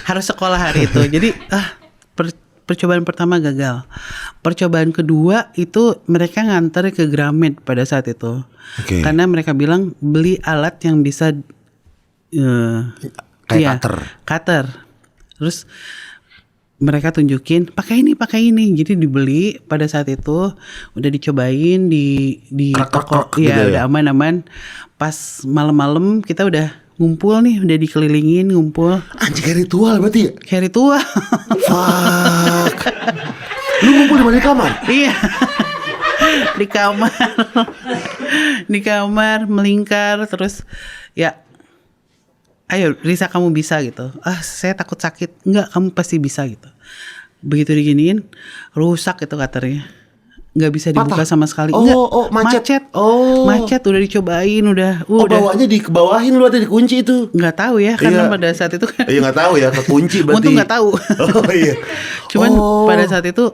Harus sekolah hari itu. Jadi percobaan pertama gagal. Percobaan kedua itu mereka nganter ke Gramet pada saat itu. Karena mereka bilang beli alat yang bisa kayak cutter. Terus mereka tunjukin pakai ini. Jadi dibeli pada saat itu, udah dicobain di toko. Iya, udah aman-aman. Pas malam-malam kita udah ngumpul nih, udah dikelilingin ngumpul. Anjir, kayak ritual berarti ya? Kayak ritual. Fuck. Lu ngumpul di mana, di kamar? Iya. Di kamar melingkar terus ya. Ayo Risa, kamu bisa gitu. Saya takut sakit. Enggak, kamu pasti bisa gitu. Begitu diginiin, rusak itu cutternya. Nggak bisa dibuka sama sekali. Macet. Macet, udah dicobain, udah. Bawahnya dikebawahin lu atau dikunci itu? Nggak tahu ya, karena pada saat itu kan. Iya, nggak tahu ya, kekunci berarti. Untung nggak tahu. Iya. Cuman pada saat itu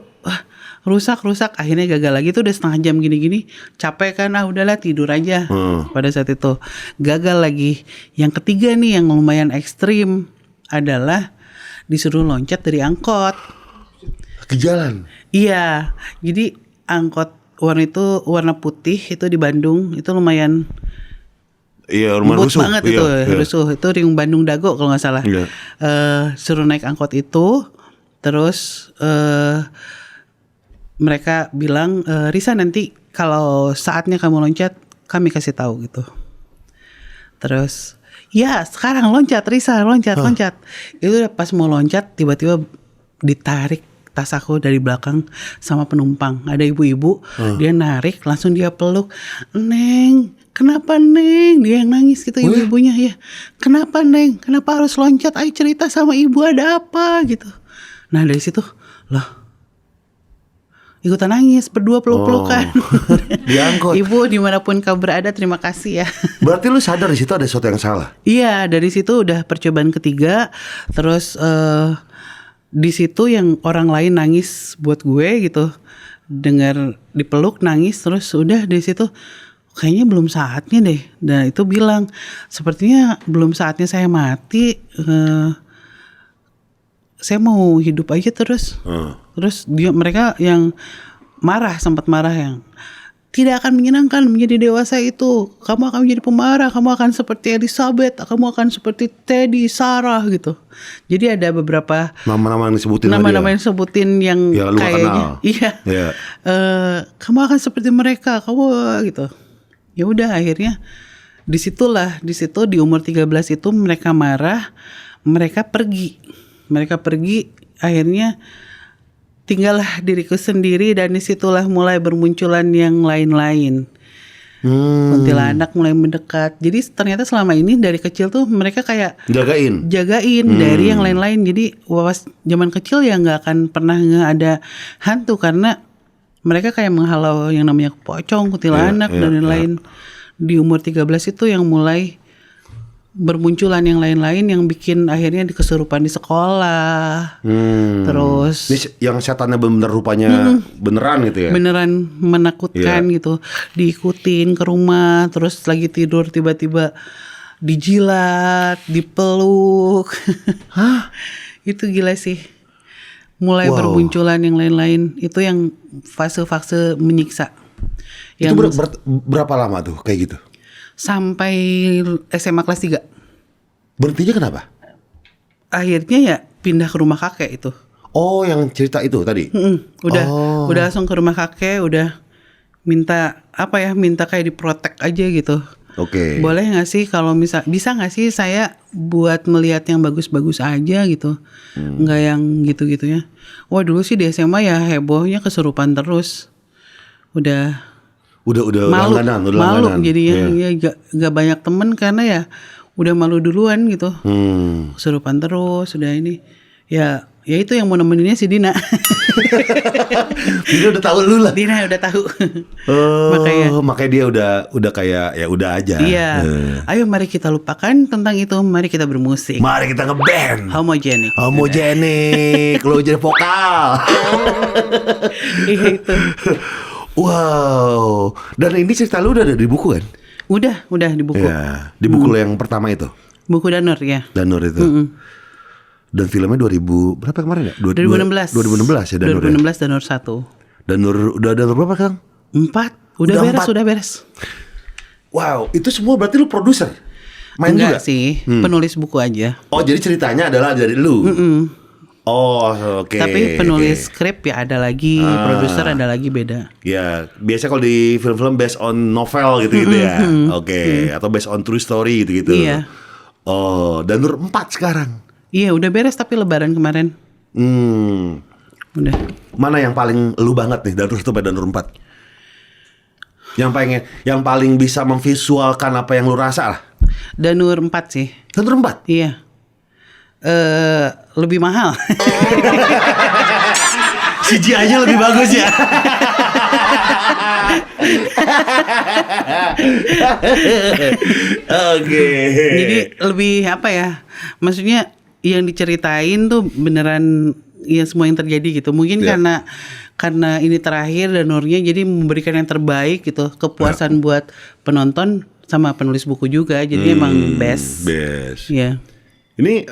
rusak. Akhirnya gagal lagi tuh, udah setengah jam gini-gini. Capek kan, udahlah tidur aja. Pada saat itu gagal lagi. Yang ketiga nih yang lumayan ekstrim adalah disuruh loncat dari angkot ke jalan. Iya, jadi angkot warna putih itu di Bandung itu lumayan. Iya, lumayan rusuh banget itu. Rusuh itu Ring Bandung Dago kalau nggak salah. Suruh naik angkot itu, terus mereka bilang, Risa nanti kalau saatnya kamu loncat, kami kasih tahu gitu. Terus, ya sekarang loncat Risa, loncat. Itu pas mau loncat, tiba-tiba ditarik tas aku dari belakang sama penumpang. Ada ibu-ibu, dia narik, langsung dia peluk. Neng, kenapa Neng? Dia yang nangis gitu, ibu-ibunya ya. Kenapa Neng? Kenapa harus loncat? Ayo cerita sama ibu, ada apa gitu. Nah dari situ, ikutan nangis, berdua peluk-pelukan. Diangkut. Ibu dimanapun kau berada, terima kasih ya. Berarti lu sadar di situ ada sesuatu yang salah? Iya, dari situ udah percobaan ketiga. Terus di situ yang orang lain nangis buat gue gitu, dengar dipeluk nangis, terus udah di situ kayaknya belum saatnya deh. Dan itu bilang sepertinya belum saatnya saya mati. saya mau hidup aja terus. Terus mereka yang sempat marah yang tidak akan menyenangkan menjadi dewasa itu. Kamu akan menjadi pemarah, kamu akan seperti Elizabeth, kamu akan seperti Teddy, Sarah gitu. Jadi ada beberapa nama-nama yang disebutin, nama-nama yang disebutin yang ya, kayaknya, iya, yeah. Kamu akan seperti mereka, kamu gitu. Ya udah akhirnya di situ di umur 13 itu mereka marah, mereka pergi, akhirnya tinggallah diriku sendiri dan disitulah mulai bermunculan yang lain-lain. Kuntilanak mulai mendekat. Jadi ternyata selama ini dari kecil tuh mereka kayak jagain dari yang lain-lain. Jadi zaman kecil ya nggak akan pernah ada hantu karena mereka kayak menghalau yang namanya pocong, kuntilanak dan lain-lain. Di umur 13 itu yang mulai bermunculan yang lain-lain yang bikin akhirnya kesurupan di sekolah. Terus ini yang setannya bener rupanya beneran gitu ya. Beneran menakutkan gitu. Diikutin ke rumah, terus lagi tidur tiba-tiba dijilat, dipeluk. Hah? Itu gila sih. Mulai bermunculan yang lain-lain. Itu yang fase-fase menyiksa. Itu berapa lama tuh kayak gitu? Sampai SMA kelas 3. Berhentinya kenapa? Akhirnya ya pindah ke rumah kakek itu. Oh, yang cerita itu tadi? Udah langsung ke rumah kakek, udah minta kayak diprotek aja gitu. Oke. Boleh nggak sih kalau bisa nggak sih saya buat melihat yang bagus-bagus aja gitu, nggak yang gitu-gitu ya. Wah dulu sih di SMA ya hebohnya kesurupan terus. Udah malu jadinya ya gak banyak temen karena ya udah malu duluan gitu. Kesurupan terus udah ini ya itu yang mau nemeninnya si Dina. Dina udah tahu lu lah. Dina udah tahu. Makanya dia udah kayak ya udah aja. Iya. Ayo mari kita lupakan tentang itu, mari kita bermusik. Mari kita ngeband. Homogenik. Lo jadi vokal. Iya itu. Wow. Dan ini cerita lu udah ada di buku kan? Udah di buku. Ya, di buku lo yang pertama itu. Buku Danur ya. Danur itu. Dan filmnya 2000 berapa kemarin ya? 2016 ya Danur. 2016 Danur 1. Danur udah Danur berapa Kang? 4. Udah beres. Wow, itu semua berarti lu produser? Main enggak juga? Sih, penulis buku aja. Oh, jadi ceritanya adalah dari lu. Oh, oke. Tapi penulis skrip ya ada lagi, produser ada lagi beda. Ya, biasa kalau di film-film based on novel gitu ya. Oke, atau based on true story gitu. Iya. Oh, Danur 4 sekarang. Iya, udah beres tapi lebaran kemarin. Udah. Mana yang paling lu banget nih Danur 1 sampai Danur 4? Yang paling bisa memvisualkan apa yang lu rasa lah. Danur 4 sih. Danur 4? Iya. Lebih mahal. CGI-nya lebih bagus ya. Oke. Jadi lebih apa ya? Maksudnya yang diceritain tuh beneran ya semua yang terjadi gitu. Mungkin karena ini terakhir Danurnya jadi memberikan yang terbaik gitu. Kepuasan buat penonton sama penulis buku juga. Jadi emang best. Iya. Ini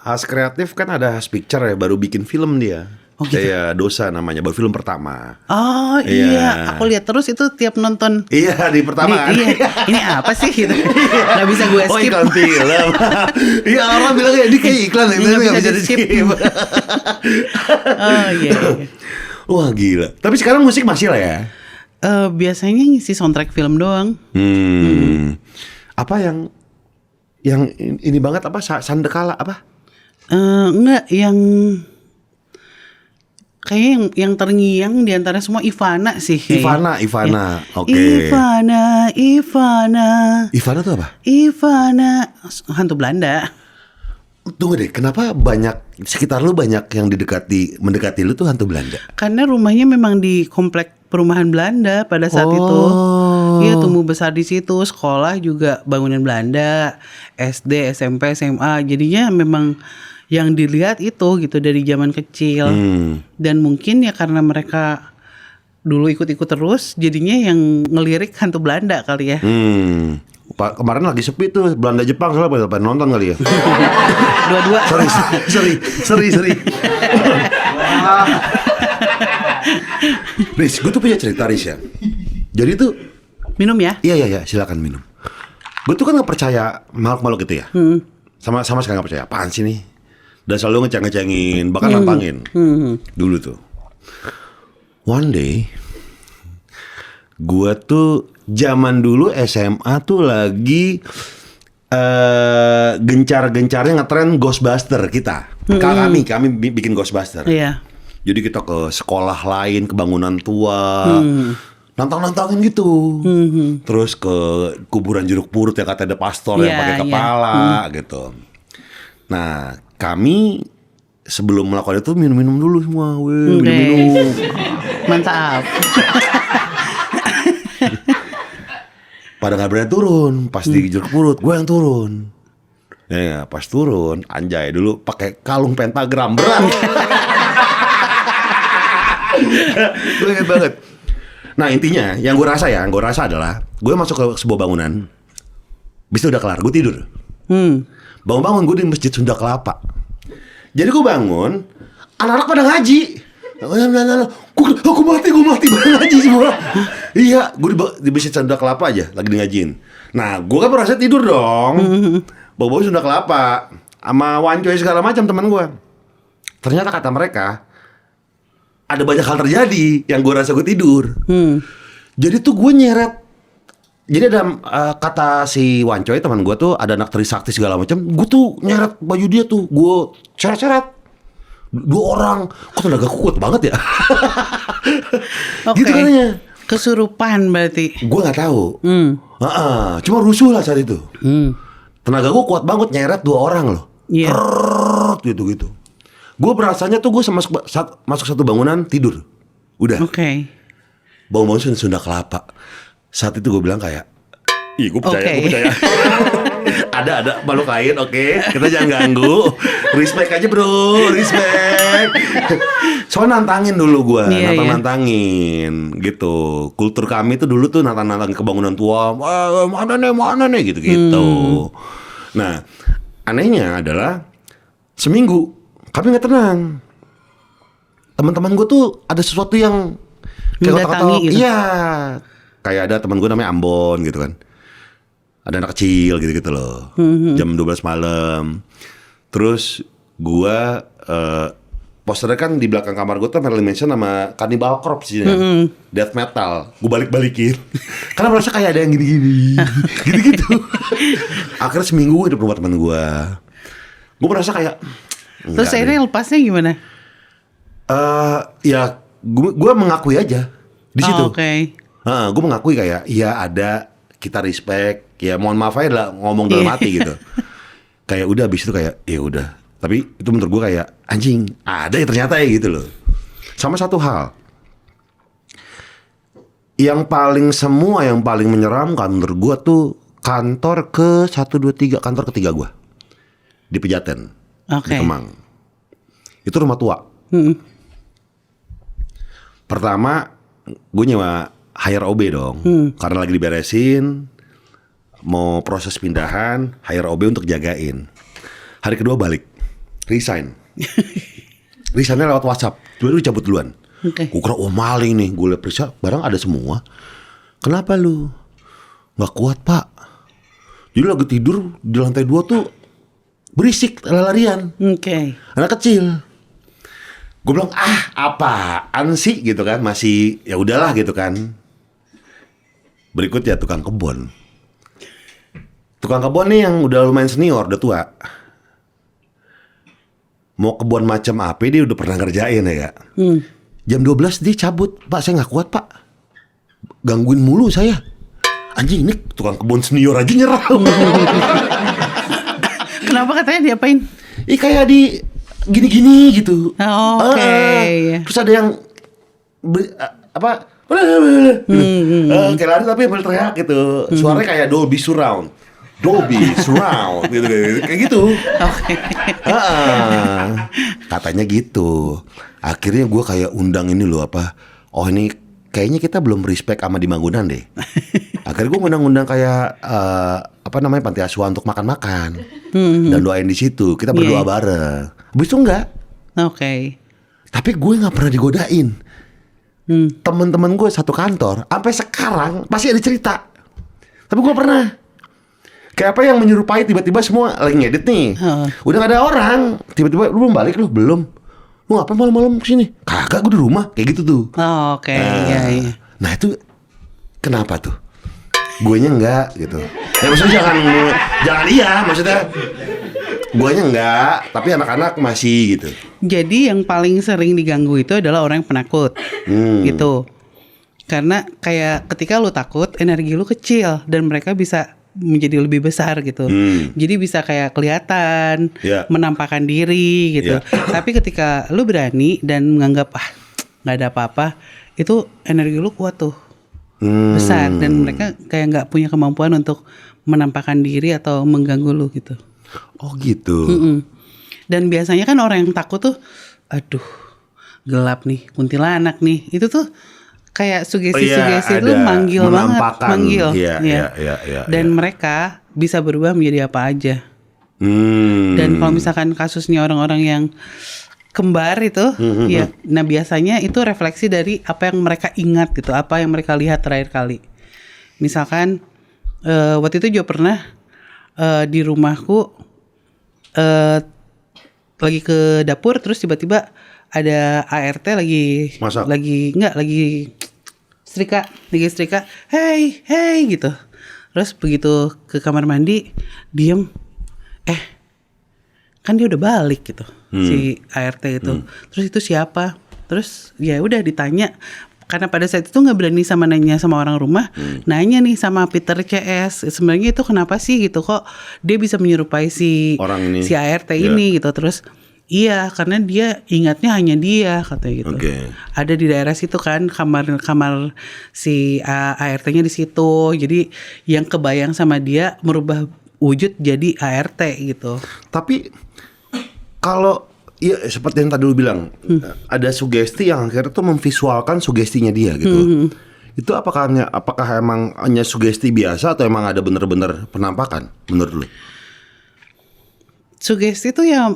Has Kreatif kan ada Has Picture ya, baru bikin film dia. Oh, gitu? Kayak Dosa namanya, baru film pertama. Oh iya, aku lihat terus itu tiap nonton. Iya, di pertama. Ini apa sih gitu? Gak bisa gue skip. Oh, iklan film. Iya, orang bilang ya ini kayak iklan, gak bisa di skip. Oh iya. Wah gila. Tapi sekarang musik masih lah ya? Biasanya ngisi soundtrack film doang. Apa yang ini banget apa Sandekala apa? Enggak, yang kayaknya yang terngiang di antara semua Ivana sih. Ivana, ya. Oke. Ivana tuh apa? Ivana hantu Belanda. Tunggu deh, kenapa banyak sekitar lu banyak yang mendekati lu tuh hantu Belanda? Karena rumahnya memang di komplek perumahan Belanda pada saat itu. Iya, tumbuh besar di situ, sekolah juga bangunan Belanda, SD, SMP, SMA. Jadinya memang yang dilihat itu gitu dari zaman kecil. Dan mungkin ya karena mereka dulu ikut-ikut terus, jadinya yang ngelirik hantu Belanda kali ya. Kemarin lagi sepi tuh Belanda Jepang, soalnya pada nonton kali ya. Dua-dua. Sorry. Riz, gue tuh punya cerita Riz ya. Jadi tuh Minum ya? Iya, silakan minum. Gue tuh kan gak percaya makhluk-makhluk gitu ya. Sama sekali gak percaya. Apaan sih nih? Dan selalu ngeceng-ngecengin, bahkan nantangin. Dulu tuh. One day, gue tuh zaman dulu SMA tuh lagi gencar-gencarnya ngetren Ghostbuster kita. Kami bikin Ghostbuster. Iya. Jadi kita ke sekolah lain, ke bangunan tua, nantang-nantangin gitu. Terus ke kuburan jeruk purut yang katanya ada pastor yang pakai kepala gitu. Nah, kami sebelum melakukan itu minum-minum dulu semua, minum-minum. Mantap. Pada nggak berani turun, pas di jeruk purut, gue yang turun. Ya, pas turun, anjay dulu pakai kalung pentagram berat. Gue inget banget. Nah intinya, yang gue rasa adalah gue masuk ke sebuah bangunan, bis itu udah kelar, gue tidur. Bangun-bangun gue di Masjid Sunda Kelapa. Jadi gue bangun, anak-anak pada ngaji. Aku mati pada ngaji semua. Iya, gue di Masjid Sunda Kelapa aja lagi ngajiin. Nah, gue kan merasa tidur dong. Bawa-bawa Sunda Kelapa sama wancoy segala macam teman gue. Ternyata kata mereka ada banyak hal terjadi yang gue rasa gue tidur. Jadi tuh gue nyeret. Jadi ada kata si wancoy teman gue tuh ada anak Trisakti segala macam. Gue tuh nyeret baju dia tuh, gue seret-seret. 2 orang, kok tenaga kuat banget ya? Gitu katanya. Kesurupan berarti. Gue nggak tahu. Cuma rusuh lah saat itu. Tenaga gue kuat banget nyeret 2 orang loh. Gitu. Gue berasanya tuh gue masuk satu bangunan tidur. Udah. Bangun-bangun Sunda Kelapa. Saat itu gue bilang kayak, ih gue percaya. Ada makhluk lain, kita jangan ganggu. Respect aja bro, respect. Soalnya nantangin dulu gue, nantangin gitu. Kultur kami tuh dulu tuh nantang-nantang ke bangunan tua. Mana nih gitu. Nah, anehnya adalah seminggu kami nggak tenang. Teman-teman gue tuh ada sesuatu yang kayak kata-kata, gitu. Iya, kayak ada teman gue namanya Ambon gitu kan. Ada anak kecil gitu-gitu loh. Jam 12 malam. Terus gue posternya kan di belakang kamar gue tuh Marilyn Manson sama Cannibal Corpse sih kan. Death metal. Gue balik-balikin. Karena merasa kayak ada yang gini-gini. Gitu-gitu. Akhirnya seminggu gue di rumah teman gue. Gue merasa kayak terus akhirnya lepasnya gimana? Ya gue mengakui aja di situ. Gue mengakui kayak ya ada, kita respect. Ya mohon maaf aja lah ngomong dalam hati gitu. Kayak udah abis itu kayak ya udah. Tapi itu menurut gue kayak anjing ada ya ternyata ya gitu loh. Sama satu hal, yang paling menyeramkan menurut gue tuh kantor ke 1, 2, 3 kantor ketiga gue di Pejaten, di Kemang. Itu rumah tua. Pertama gue nyewa hire OB dong, karena lagi diberesin. Mau proses pindahan, hire OB untuk jagain. Hari kedua balik, resign. Resignnya lewat WhatsApp. Dulu cabut duluan. Gue kira maling nih. Gue liat periksa, barang ada semua. Kenapa lu? Gak kuat pak. Jadi lagi tidur di lantai 2 tuh berisik, lari-larian. Anak kecil. Gue bilang apaan sih gitu kan. Masih ya udahlah gitu kan. Berikutnya tukang kebun. Tukang kebun nih yang udah lumayan senior, udah tua. Mau kebun macam apa dia udah pernah ngerjain ya kak. Jam 12 dia cabut. Pak saya gak kuat pak. Gangguin mulu saya. Anjing ini tukang kebun senior aja nyerah. Kenapa katanya diapain? Kayak di gini-gini gitu. Terus ada yang kayak lari tapi berteriak gitu. Suaranya kayak Dolby Surround gitu, kayak gitu. Katanya gitu. Akhirnya gue kayak undang ini loh apa. Oh ini kayaknya kita belum respect sama di bangunan deh. Akhirnya gue ngundang-undang kayak apa namanya panti asuhan untuk makan-makan dan doain di situ. Kita berdoa bareng. Habis itu enggak. Oke. Tapi gue nggak pernah digodain. Teman-teman gue satu kantor sampai sekarang pasti ada cerita. Tapi gue pernah. Kayak apa yang menyerupai tiba-tiba semua lagi ngedit nih. Udah gak ada orang. Tiba-tiba lu belum balik lu belum. Lu ngapain malam-malam kesini? Kagak, gue di rumah. Kayak gitu tuh. Oke. Iya. Nah itu kenapa tuh? Guenya enggak gitu. Ya maksudnya jangan iya maksudnya. Guanya enggak, tapi anak-anak masih gitu. Jadi yang paling sering diganggu itu adalah orang yang penakut. Gitu. Karena kayak ketika lu takut, energi lu kecil dan mereka bisa menjadi lebih besar gitu. Jadi bisa kayak kelihatan, menampakkan diri gitu. Tapi ketika lu berani dan menganggap nggak ada apa-apa, itu energi lu kuat tuh. Besar dan mereka kayak nggak punya kemampuan untuk menampakkan diri atau mengganggu lu gitu. Oh gitu. Dan biasanya kan orang yang takut tuh, aduh gelap nih, kuntilanak nih, itu tuh kayak sugesti-sugesti itu manggil banget, manggil. Iya. Dan mereka bisa berubah menjadi apa aja. Dan kalau misalkan kasusnya orang-orang yang kembar itu, ya, nah biasanya itu refleksi dari apa yang mereka ingat gitu, apa yang mereka lihat terakhir kali. Misalkan waktu itu juga pernah di rumahku lagi ke dapur, terus tiba-tiba ada ART lagi masak. lagi setrika, hey gitu. Terus begitu ke kamar mandi, diem, kan dia udah balik gitu, si ART itu. Terus itu siapa? Terus ya udah ditanya, karena pada saat itu nggak berani sama nanya sama orang rumah, nanya nih sama Peter CS, sebenarnya itu kenapa sih gitu, kok dia bisa menyerupai si ART ini gitu. Terus iya, karena dia ingatnya hanya dia katanya gitu. Ada di daerah situ kan kamar si ART-nya di situ. Jadi yang kebayang sama dia merubah wujud jadi ART gitu. Tapi kalau iya seperti yang tadi lu bilang, ada sugesti yang akhirnya tuh memvisualkan sugestinya dia gitu. Itu apakah emang hanya sugesti biasa atau emang ada bener-bener penampakan menurut lu? Sugesti itu ya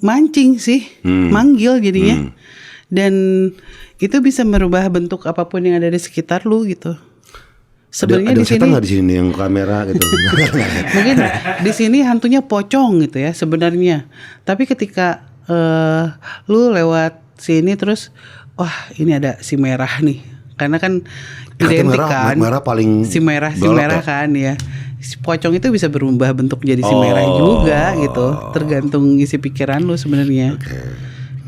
mancing sih, manggil jadinya. Dan itu bisa merubah bentuk apapun yang ada di sekitar lu gitu. Sebenarnya di sini nggak di sini yang kamera gitu. Mungkin di sini hantunya pocong gitu ya sebenarnya. Tapi ketika lu lewat sini terus, wah ini ada si merah nih. Karena kan identik kan. Merah paling si merah kan ya. Si pocong itu bisa berubah bentuk jadi si merah juga gitu. Tergantung isi pikiran lu sebenarnya.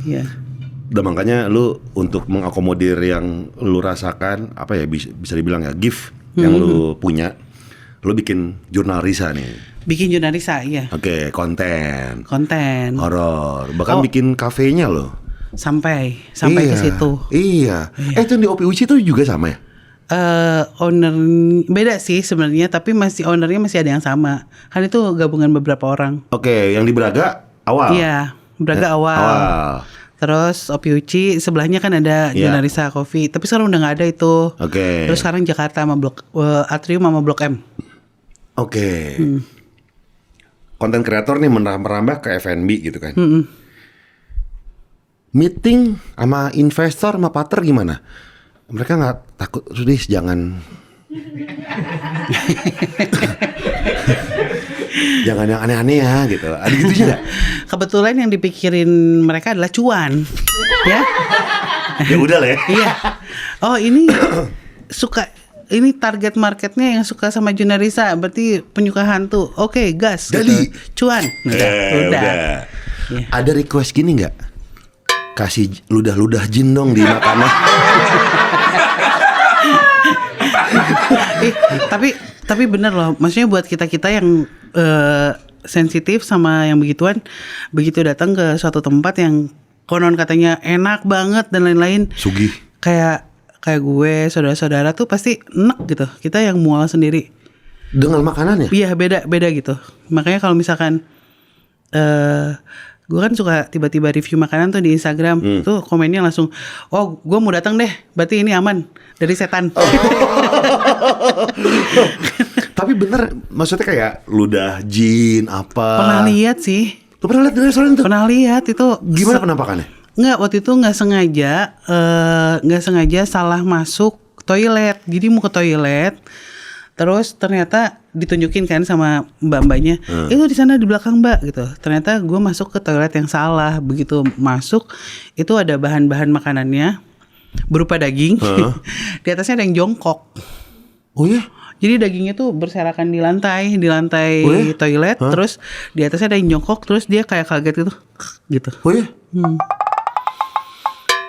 Iya. Dan makanya lu untuk mengakomodir yang lu rasakan, apa ya bisa dibilang ya gift yang lu punya, lu bikin jurnal Risa nih. Bikin jurnal Risa, iya. Konten horor, bahkan bikin kafenya lo. Sampai ke situ. Iya. Itu di OPUC itu juga sama ya? Owner beda sih sebenarnya, tapi ownernya masih ada yang sama. Kan itu gabungan beberapa orang. Yang di Braga awal. Iya, Braga awal. Terus OPUC sebelahnya kan ada Junarisa Coffee, tapi sekarang udah nggak ada itu. Terus sekarang Jakarta sama Atrium sama Blok M. Konten kreator nih merambah ke F&B gitu kan. Meeting sama investor sama partner gimana? Mereka nggak takut, Sudis jangan jangan yang aneh-aneh ya gitu. Ada gitu juga. Kebetulan yang dipikirin mereka adalah cuan. Ya. Ya udah lah ya. Iya. Oh ini ini target marketnya yang suka sama Junarisa, berarti penyuka hantu. Oke, gas. Jadi gitu. Cuan. Udah. Ya. Ada request gini nggak? Kasih ludah-ludah jin dong di makanan. Tapi bener loh, maksudnya buat kita yang sensitif sama yang begituan, begitu datang ke suatu tempat yang konon katanya enak banget dan lain-lain, sugih, kayak gue, saudara-saudara tuh pasti enak gitu. Kita yang mual sendiri dengan makanannya. Iya, beda gitu. Makanya kalau misalkan gue kan suka tiba-tiba review makanan tuh di Instagram, tuh komennya langsung, oh gue mau datang deh, berarti ini aman dari setan. Tapi bener, maksudnya kayak ludah jin apa? Pernah lihat sih. Lu pernah lihat di restoran itu? Pernah lihat itu. Gimana penampakannya? Nggak, waktu itu nggak sengaja salah masuk toilet. Jadi mau ke toilet, terus ternyata ditunjukin kan sama mbak-mbaknya, itu di sana di belakang mbak gitu. Ternyata gue masuk ke toilet yang salah. Begitu masuk, itu ada bahan-bahan makanannya berupa daging. Di atasnya ada yang jongkok. Oh ya? Jadi dagingnya tuh berserakan di lantai Oh ya? toilet. Terus di atasnya ada yang jongkok, terus dia kayak kaget gitu. Oh ya?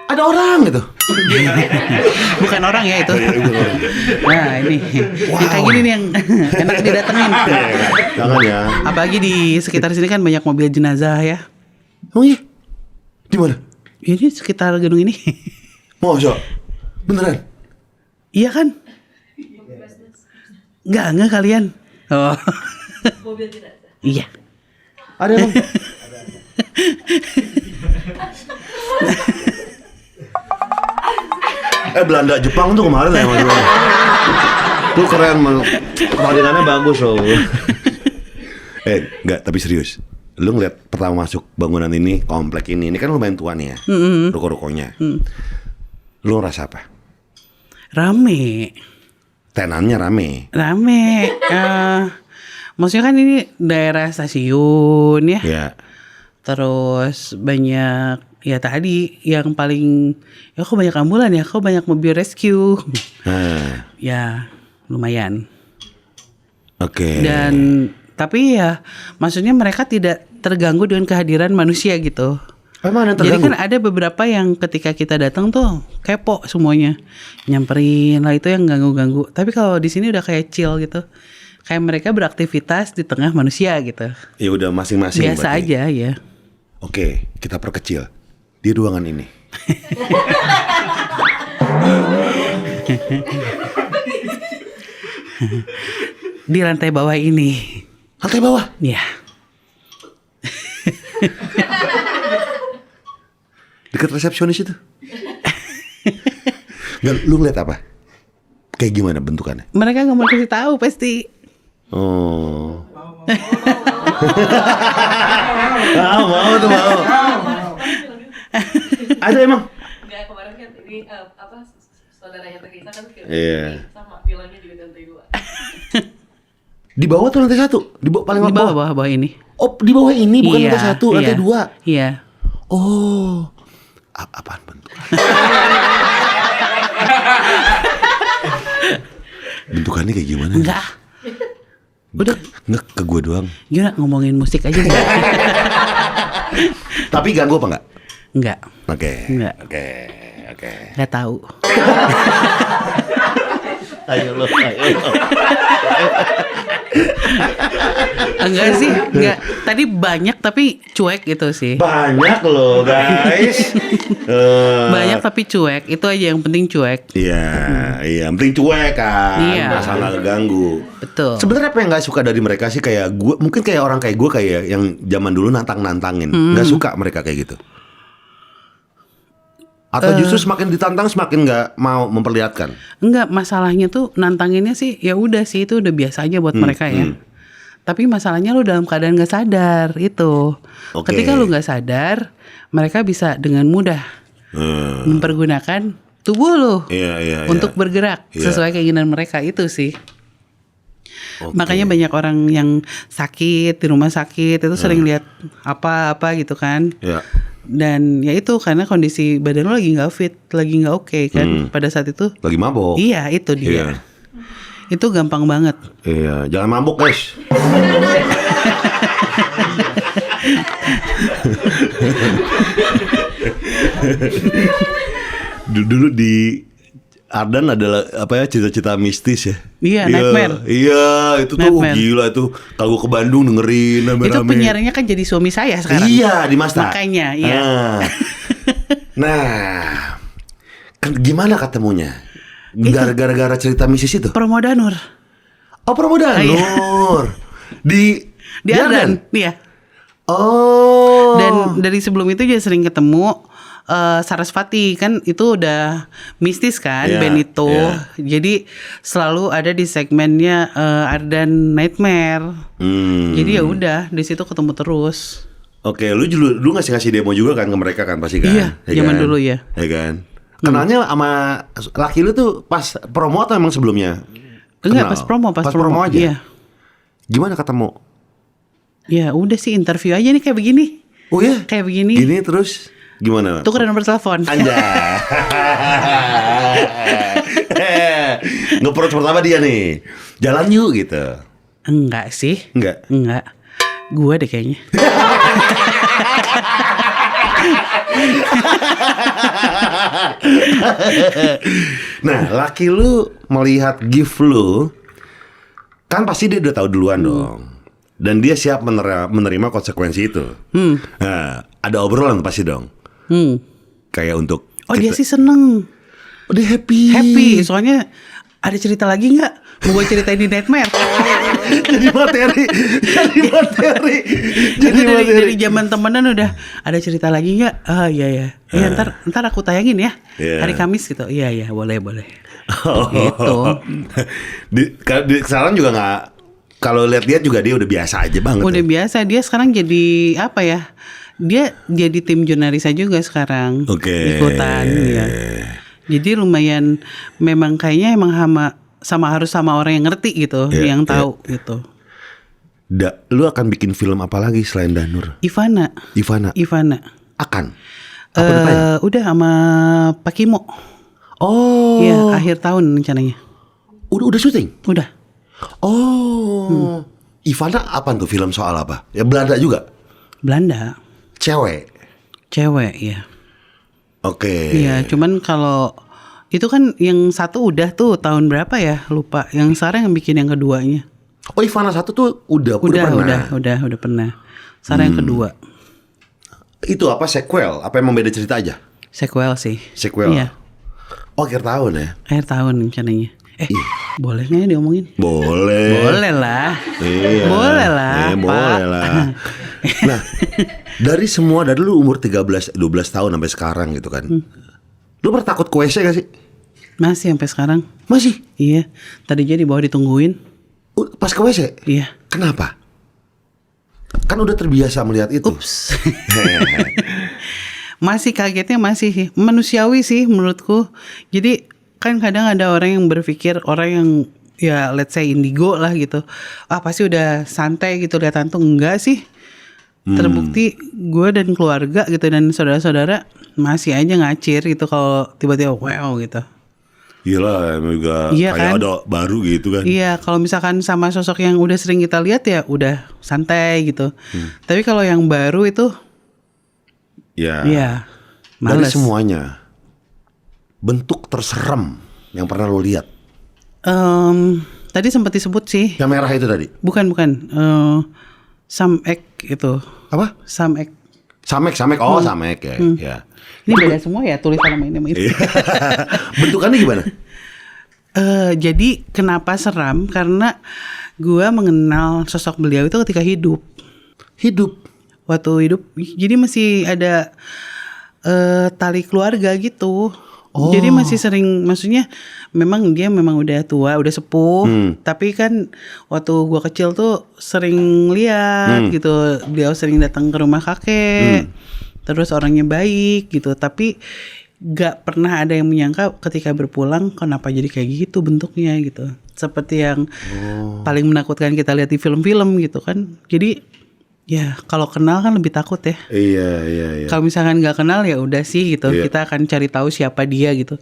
Ada orang gitu? Bukan orang ya itu. Nah ini yang kayak gini nih yang enak didatengin. Jangan ya. Apalagi di sekitar sini kan banyak mobil jenazah ya. Oh iya? Di mana? Ini sekitar gedung ini. Masa? Beneran? Iya kan? Enggak kalian. Oh. Mobil jenazah. Iya. Ada emang? Belanda Jepang tuh kemarin ya Mas. Tuh keren, pertandingannya bagus loh. Enggak, tapi serius. Lu ngeliat pertama masuk bangunan ini, komplek ini kan lumayan tua nih ya, ruko-rukonya. Lu ngerasa apa? Rame. Tenannya rame. Maksudnya kan ini daerah stasiun ya. Ya. Terus banyak ya tadi yang paling ya kok banyak ambulan ya, kok banyak mobil rescue. Ya lumayan. Oke. Dan tapi ya maksudnya mereka tidak terganggu dengan kehadiran manusia gitu. Emang ada yang Jadi terganggu? kan ada beberapa yang ketika kita datang tuh kepo semuanya, nyamperin lah, itu yang ganggu-ganggu. Tapi kalau di sini udah kayak chill gitu, kayak mereka beraktivitas di tengah manusia gitu. Ya udah masing-masing. Biasa berarti. aja ya. Oke, kita perkecil di ruangan ini. Di lantai bawah ini. Lantai bawah? Ya. Dekat resepsionis itu. Nggak, lu ngeliat apa? Kayak gimana bentukannya? Mereka nggak mau kasih tahu pasti. Oh. Mau tuh mau. Ada emang? Enggak, kemarin kan ini saudaranya Teresa kan film Iya. sama bilangnya juga lantai 2. Di bawah tuh lantai 1? Di bawah paling Di bawah? bawah ini. Oh, di bawah ini bukan Iya, lantai 1, lantai iya, 2. Iya. Oh. Apaan bentukan? Bentukannya kayak gimana? Enggak. Udah. Nggak ke gue doang. Gimana ngomongin musik aja. Tapi ganggu apa enggak? Enggak. Oke. Enggak. Oke. Enggak tahu. Ayo lo. Enggak sih, enggak. Tadi banyak tapi cuek gitu sih. Banyak loh guys. Banyak tapi cuek. Itu aja yang penting cuek. Iya, penting cuek kan. Iya. Masalah ganggu. Betul. Sebenarnya apa yang nggak suka dari mereka sih, kayak gue, mungkin kayak orang kayak gue, kayak yang zaman dulu nantangin, nggak suka mereka kayak gitu. Atau justru semakin ditantang semakin nggak mau memperlihatkan. Enggak, masalahnya tuh nantanginnya sih ya udah sih, itu udah biasa aja buat mereka ya. Tapi masalahnya lu dalam keadaan nggak sadar itu. Oke. Ketika lu nggak sadar, mereka bisa dengan mudah mempergunakan tubuh lu Iya. untuk bergerak Iya. sesuai keinginan mereka itu sih. Oke. Makanya banyak orang yang sakit di rumah sakit itu sering lihat apa-apa gitu kan. Ya. Dan ya itu karena kondisi badan lo lagi nggak fit, lagi nggak oke kan pada saat itu. Lagi mabok. Iya itu dia. Iya. Itu gampang banget. Iya, jangan mabuk guys. Dulu di Ardan adalah apa ya, cita-cita mistis ya. Iya, Nightmare. Iya, itu tuh Nightmare. gila itu. Kalau gue ke Bandung dengerin rame-rame. Itu penyiarnya kan jadi suami saya sekarang. Iya, di Masta. Makanya, iya. Nah, gimana ketemunya? Gara-gara cerita mistis itu? Promodanur. Oh, Promodanur. Iya. Di Ardan. Iya. Oh. Dan dari sebelum itu dia sering ketemu. Sarasvati kan itu udah mistis kan Iya, band itu. iya. Jadi selalu ada di segmennya Ardan Nightmare. Jadi ya udah di situ ketemu terus. Oke, lu ngasih demo juga kan ke mereka kan pasti kan? Iya, Ya zaman kan? dulu ya. Ya kan? Kenalnya sama laki lu tuh pas promo atau emang sebelumnya? Enggak, Kenal? pas promo, Pas promo aja? Iya. Gimana ketemu? Ya udah sih interview aja nih kayak begini. Oh ya? Kayak begini. Gini terus gimana? Tukeran nomor telepon. Anjay. Nge-approach pertama dia nih. Jalan yuk gitu. Enggak sih. Enggak. Enggak. Gue deh kayaknya. Nah, laki lu melihat gift lu, kan pasti dia udah tahu duluan dong. Dan dia siap menerima konsekuensi itu. Nah, ada obrolan pasti dong. Kayak untuk Oh dia sih seneng. oh, dia happy. Happy. Soalnya ada cerita lagi nggak? Mau gue ceritain di Nightmare. Jadi materi. Jadi dari zaman temenan udah ada cerita lagi nggak? Ah iya ya. Ya ntar aku tayangin ya. Iya. Hari Kamis gitu. Iya boleh. Oh. Gitu. Sekarang juga nggak. Kalau lihat-lihat juga dia udah biasa aja banget. Udah ya. biasa. Dia sekarang jadi apa ya? Dia jadi tim Junarisa juga sekarang. Oke. Ikutan ya. Jadi lumayan memang kayaknya emang harus sama orang yang ngerti gitu, Iya, yang tahu gitu. Lu akan bikin film apa lagi selain Danur? Ivana. Akan. Apa depannya? Udah sama Pak Kimo. Oh. Iya, akhir tahun rencananya. Udah syuting? Udah. Oh. Ivana apa tuh, film soal apa? Ya Belanda juga. Belanda. Cewek. Ya. Oke. Iya, cuman kalau itu kan yang satu udah tuh tahun berapa ya? Lupa. Yang sekarang yang bikin yang keduanya. Oh, Ivana 1 tuh udah pernah. Udah pernah. Sekarang yang kedua. Itu apa, sequel? Apa emang beda cerita aja? Sequel sih. Sequel. Iya. Oh, akhir tahun ya? Akhir tahun rencananya. Boleh nggak ya diomongin? Boleh. Boleh lah. Iya. Boleh lah, Pak. Boleh lah. Nah, dari lu umur 13, 12 tahun sampai sekarang gitu kan. Lu pernah takut ke WC gak sih? Masih sampai sekarang. Masih? Iya. Tadinya di bawah ditungguin. Pas ke WC? Iya. Kenapa? Kan udah terbiasa melihat itu. Ups. Masih kagetnya masih sih. Manusiawi sih menurutku. Jadi kan kadang ada orang yang berpikir, orang yang ya let's say indigo lah gitu. Ah pasti udah santai gitu lihat hantu. Enggak sih. Terbukti gue dan keluarga gitu dan saudara-saudara masih aja ngacir gitu kalau tiba-tiba wow gitu. Iyalah, juga Iya kayak kan? ada baru gitu kan. Iya, kalau misalkan sama sosok yang udah sering kita lihat ya udah santai gitu. Tapi kalau yang baru itu Ya. ya Dari males. semuanya, bentuk terserem yang pernah lu lihat. Tadi sempat disebut sih. Yang merah itu tadi. Bukan. Samek itu. Apa? Samek. Samek. Oh, samek ya. Ya. Ini beda semua ya tulisan sama ini. Bentukannya gimana? Jadi kenapa seram? Karena gua mengenal sosok beliau itu ketika hidup. Waktu hidup, jadi masih ada tali keluarga gitu. Oh. Jadi masih sering, maksudnya memang dia memang udah tua, udah sepuh. Tapi kan waktu gua kecil tuh sering lihat gitu, beliau sering datang ke rumah kakek. Terus orangnya baik gitu, tapi gak pernah ada yang menyangka ketika berpulang kenapa jadi kayak gitu bentuknya gitu. Seperti yang paling menakutkan kita lihat di film-film gitu kan. Jadi ya kalau kenal kan lebih takut ya. Iya. Kalau misalkan nggak kenal ya udah sih gitu. Iya. Kita akan cari tahu siapa dia gitu.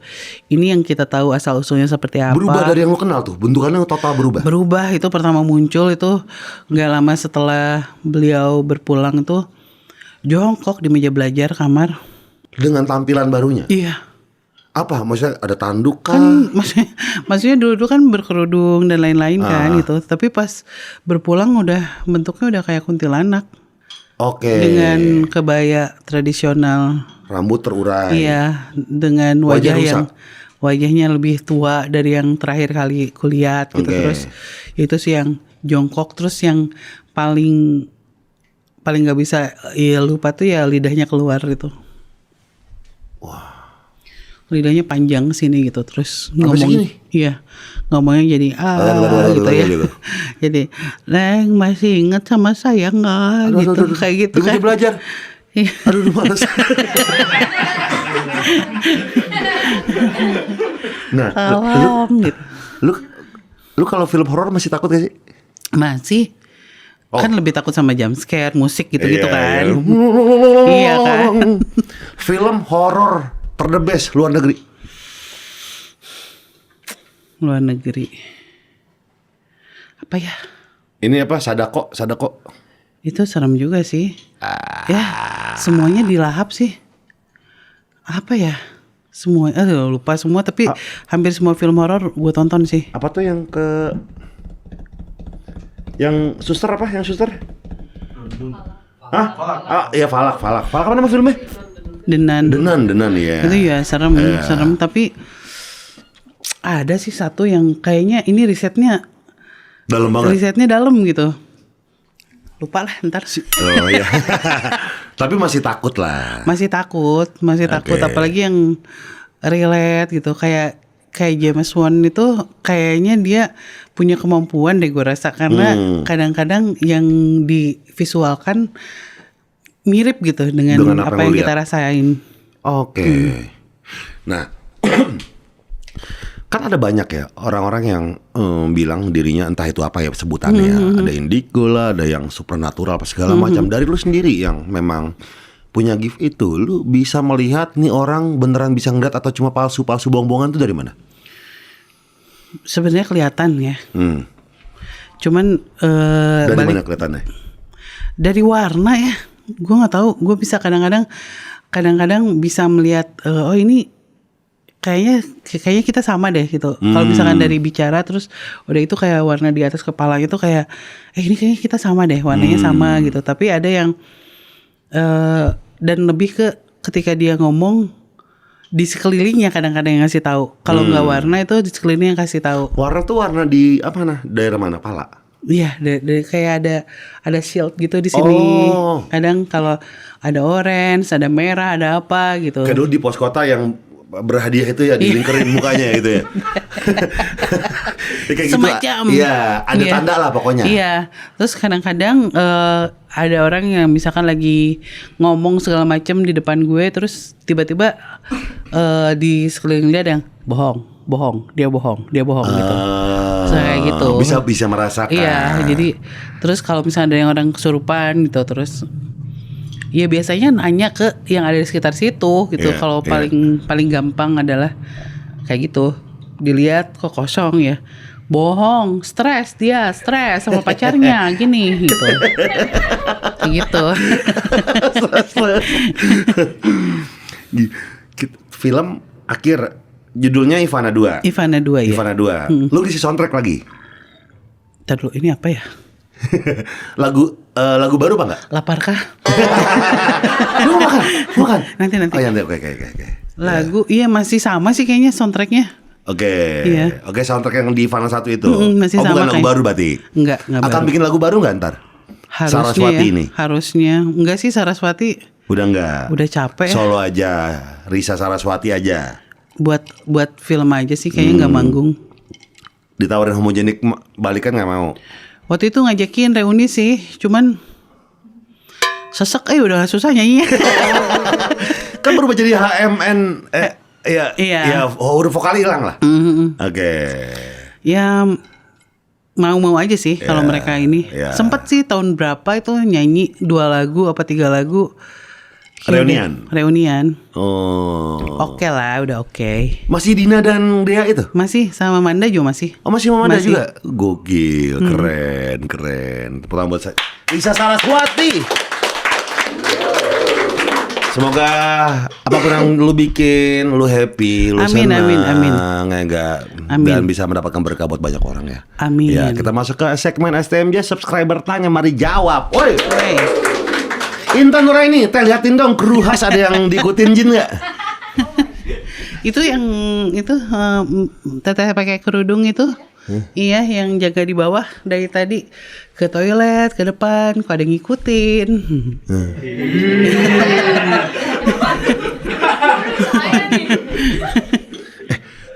Ini yang kita tahu asal usulnya seperti apa. Berubah dari yang lu kenal tuh, bentukannya total berubah. Berubah itu pertama muncul itu nggak lama setelah beliau berpulang itu jongkok di meja belajar kamar. Dengan tampilan barunya. Iya. Apa? Maksudnya ada tanduk kah? Kan maksudnya dulu kan berkerudung dan lain-lain kan gitu. Tapi pas berpulang udah bentuknya udah kayak kuntilanak. Oke. Dengan kebaya tradisional. Rambut terurai. Iya, dengan Wajah wajah yang rusak. wajahnya lebih tua dari yang terakhir kali kulihat gitu. Oke. Terus itu sih yang jongkok, terus yang paling nggak bisa ya lupa tuh ya lidahnya keluar itu. lidahnya panjang sini gitu, terus Sampai ngomong, segini? iya ngomongnya jadi gitu ya, gitu. jadi Leng masih inget sama saya nggak gitu, kayak gitu Dia kan. belajar. Iya. Aduh, males. Nah, Tolong gitu. lu kalau film horor masih takut gak sih? Masih. Oh. Kan lebih takut sama jump scare, musik gitu-gitu Iya, kan. iya. Iya kan. Film horor ter-the best luar negeri. Luar negeri. Apa ya? Ini apa? Sadako. Itu serem juga sih. Ya, semuanya dilahap sih. Apa ya? Semua, lupa semua, tapi hampir semua film horor gue tonton sih. Apa tuh yang yang suster apa? Yang suster? Hah? Iya Falak. Falak apa nama filmnya? Denan ya. Itu ya serem, tapi ada sih satu yang kayaknya ini risetnya Dalam banget. Risetnya dalam gitu. Lupa lah ntar. Oh iya. Tapi masih takut lah. Masih takut, Oke. apalagi yang relate gitu, kayak James Wan itu kayaknya dia punya kemampuan deh gue rasa, karena kadang-kadang yang divisualkan mirip gitu dengan apa yang kita rasain. Oke. Nah, kan ada banyak ya orang-orang yang bilang dirinya entah itu apa ya sebutannya, ada indigo lah, ada yang supernatural apa segala macam. Dari lu sendiri yang memang punya gift itu, lu bisa melihat nih orang beneran bisa ngeliat atau cuma palsu-palsu bohong-bohongan itu dari mana? Sebenarnya kelihatan ya. Cuman Dari mana kelihatannya? dari warna ya. Gue nggak tahu. Gue bisa kadang-kadang bisa melihat oh ini kayaknya kita sama deh gitu. Kalau misalkan dari bicara terus udah itu kayak warna di atas kepala itu kayak ini kayaknya kita sama deh, warnanya sama gitu. Tapi ada yang dan lebih ke ketika dia ngomong di sekelilingnya kadang-kadang yang ngasih tahu. Kalau nggak warna itu di sekelilingnya yang kasih tahu. Warna tuh warna di apa daerah mana? Pala? Iya, kayak ada shield gitu di sini. Oh. Kadang kalau ada orange, ada merah, ada apa gitu. Kayak dulu di pos kota yang berhadiah itu ya dilingkerin mukanya gitu ya. Kayak Semacam. Gitu. Iya, ada tanda lah pokoknya. Iya. Terus kadang-kadang ada orang yang misalkan lagi ngomong segala macam di depan gue, terus tiba-tiba di sekeliling dia ada yang bohong, dia bohong gitu. So, kayak gitu. Bisa merasakan. Iya, jadi terus kalau misalnya ada yang orang kesurupan gitu, terus ya biasanya nanya ke yang ada di sekitar situ gitu. Iya, Kalau iya. paling gampang adalah kayak gitu. Dilihat kok kosong ya. Bohong, stres sama pacarnya gini gitu. Kayak gitu. Film akhir judulnya Ivana 2. Ivana 2 ya. Ivana 2. Lu ngisi soundtrack lagi. Ntar dulu, ini apa ya? lagu baru apa enggak? Laparkah? Lu bukan. Nanti. Oh ya, oke. Lagu, iya masih sama sih kayaknya soundtracknya. Oke. Iya. Oke, soundtrack yang di Ivana 1 itu. Masih sama bukan lagu kayak. baru berarti. Enggak Akan baru. bikin lagu baru enggak ntar? Harusnya Saraswati ya, ini. Harusnya. Enggak sih Saraswati. Udah enggak? Udah capek. Solo aja, Risa Saraswati aja. Buat film aja sih kayaknya nggak manggung. Ditawarin Homogenik balikan nggak mau. Waktu itu ngajakin reuni sih, cuman sesek udah susah nyanyinya. Kan berubah jadi HMN Iya. ya huruf vokal hilang lah. Oke. Ya mau aja sih kalau Ya, mereka ini. ya. Sempet sih tahun berapa itu nyanyi 2 lagu apa 3 lagu. Reunian? Reunian. Oh. Oke lah, udah oke. Masih Dina dan Dea itu? Masih sama Manda juga masih. Oh masih Mama Anda Masih. juga? Gokil, keren. Tepuk tangan buat saya. Risa Saraswati. Semoga apapun yang lu bikin, lu happy, lu Amin, senang, amin. enggak, Amin. dan bisa mendapatkan berkah buat banyak orang ya. Amin. Ya, kita masuk ke segmen STMJ subscriber tanya, mari jawab. Woi, Wey. Intan Nuraini, teh liatin dong kru khas ada yang diikutin jin nggak? Itu yang itu teteh pakai kerudung itu. Iya, yang jaga di bawah dari tadi ke toilet, ke depan, kok ada yang ngikutin. Saya nih.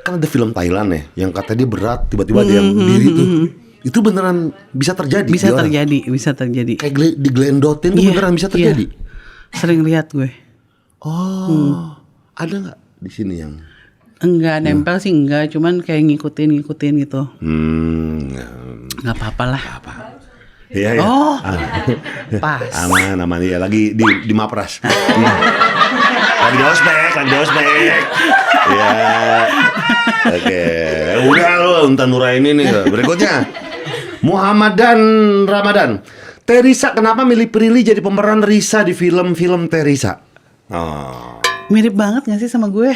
Kan ada film Thailand ya, yang katanya dia berat, tiba-tiba ada yang berdiri tuh. Itu beneran bisa terjadi? Bisa di orang? bisa terjadi. Kayak diglendotin tuh beneran bisa terjadi? Sering lihat gue. Ada nggak di sini yang? Enggak nempel sih enggak, cuman kayak ngikutin gitu. Nggak apa-apa lah. Iya. Oh, pas. Aman ya, lagi di Mapras. Lagi di ospek. Ya. Oke. Udah lo Untan Nuraini nih. Berikutnya Muhammadan Ramadan. Teresa kenapa milih Prilly jadi pemeran Risa di film-film Teresa? Oh. Mirip banget gak sih sama gue?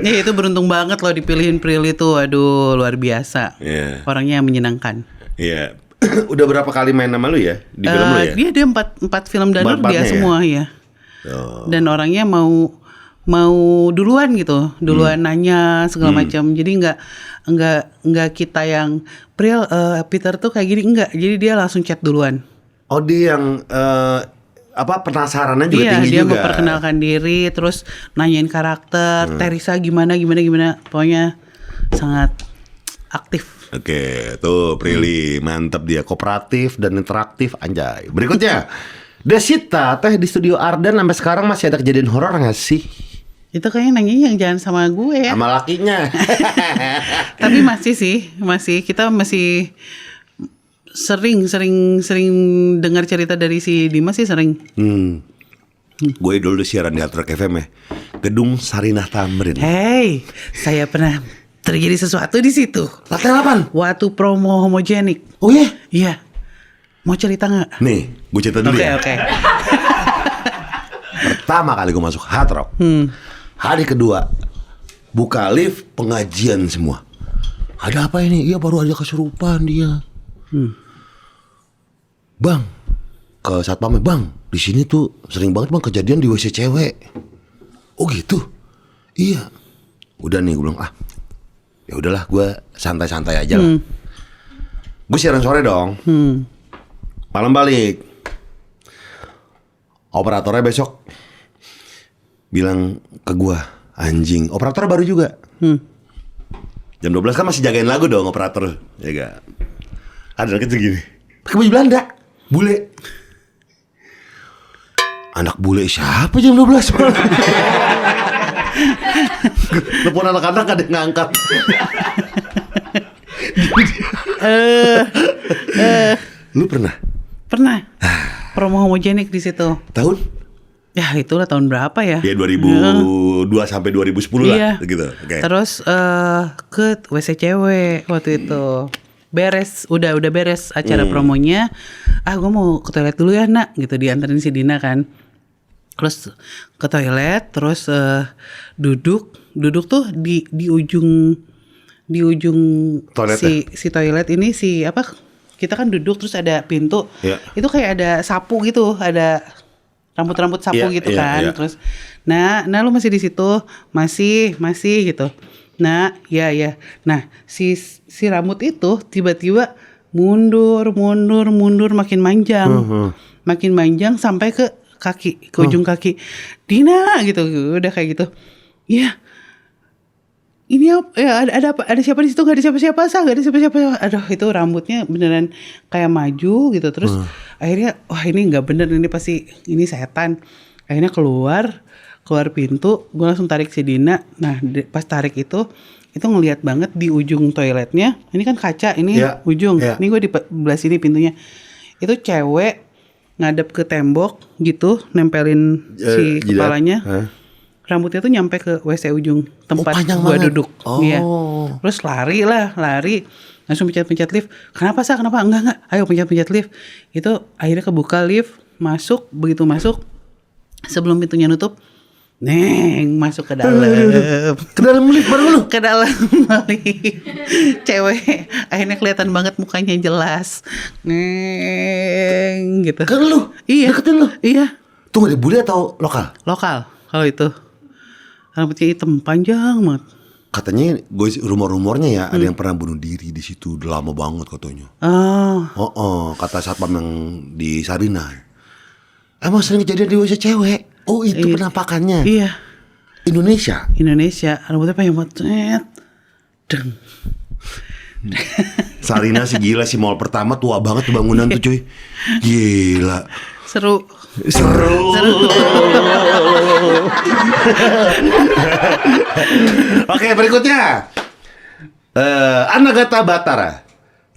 Itu beruntung banget loh dipilihin Prilly tuh. Aduh, luar biasa. Orangnya menyenangkan. Iya. Udah berapa kali main sama lu ya di film lu ya? Dia 4 film danur dia semua ya. Dan orangnya mau duluan gitu, nanya segala macam. Jadi nggak kita yang Pril, Peter tuh kayak gini, enggak. Jadi dia langsung chat duluan. Oh, dia yang penasarannya juga tinggi juga. Iya, dia memperkenalkan diri, terus nanyain karakter, Teresa gimana. Pokoknya sangat aktif. Oke, tuh Prilly mantap, dia kooperatif dan interaktif, anjay. Berikutnya Desita teh di studio Ardan sampai sekarang masih ada kejadian horor nggak sih? Itu kayaknya nanyanya yang jangan sama gue ya. Sama lakinya. Tapi kita masih sering dengar cerita dari si Dimas sih sering. Gue dulu siaran di Hard Rock FM ya, Gedung Sarinah Tamrin. Hey, saya pernah terjadi sesuatu di situ. Latihan apaan? Waktu promo homogenik. Oh iya? Iya. Mau cerita nggak? Nih, gue cerita dulu ya. Oke. Pertama kali gue masuk Hard Rock. Hari kedua buka lift, pengajian semua. Ada apa ini? Iya, baru aja kesurupan dia. Bang, ke satpamnya, bang, di sini tuh sering banget bang kejadian di WC cewek. Oh gitu? Iya. Udah nih, gue bilang ya udahlah, gue santai-santai aja lah. Gue siaran sore dong. Malam balik. Operatornya besok bilang ke gue, anjing, operator baru juga. Jam 12 kan masih jagain lagu dong operator, ya gak? Ada anak kecil gini, pakai baju Belanda, bule. Anak bule siapa jam 12? Telepon anak-anak ada yang ngangkat. Lu pernah? Pernah. Promo homogenik di situ. Tahun? Ya itulah tahun berapa ya? Ya 2002 sampai 2010 lah, gitu. Okay. Terus ke WC cewek waktu itu. Udah beres acara promonya. Gue mau ke toilet dulu ya nak, gitu, dianterin si Dina kan. Terus ke toilet, terus duduk tuh di ujung toilet si toilet ini, si apa? Kita kan duduk terus ada pintu. Itu kayak ada sapu gitu, ada rambut sapu gitu kan. Terus nah lu masih di situ, masih gitu. Nah, ya. Nah, si rambut itu tiba-tiba mundur makin manjang. Makin manjang sampai ke kaki, ke ujung kaki. Dina gitu, udah kayak gitu. Iya. Ini apa? Ya, ada siapa di situ? Gak ada siapa-siapa, gak ada siapa-siapa. Aduh, itu rambutnya beneran kayak maju gitu. Terus akhirnya, wah ini nggak bener, ini pasti ini setan. Akhirnya keluar pintu, gue langsung tarik si Dina. Nah, pas tarik itu ngelihat banget di ujung toiletnya. Ini kan kaca, ini ujung. Ini gue di belah sini pintunya. Itu cewek ngadep ke tembok gitu, nempelin si kepalanya. Rambutnya tuh nyampe ke WC ujung tempat gue duduk. Iya. Terus lari. Langsung pencet lift. Kenapa? Enggak. Ayo pencet lift. Itu akhirnya kebuka lift, begitu masuk, sebelum pintunya nutup, masuk ke dalam. Ke dalam lift baru lu? Ke dalam lift. Cewek akhirnya kelihatan banget mukanya jelas. Gitu. Ke lu? Iya. Deketin lu? Iya. Tunggu, dia bule atau lokal? Lokal kalau itu. Rambutnya hitam panjang banget. Katanya rumor-rumornya ya ada yang pernah bunuh diri di situ, udah lama banget katanya. Kata satpam yang di Sarinah. Emang sering kejadian di WC cewek. Oh itu penampakannya. Iya. Indonesia. Rambutnya panjang banget. Deng. Sarina sih gila sih, mall pertama tua banget tuh bangunan tuh cuy. Gila. Seru. Oke, berikutnya. Anagata Batara.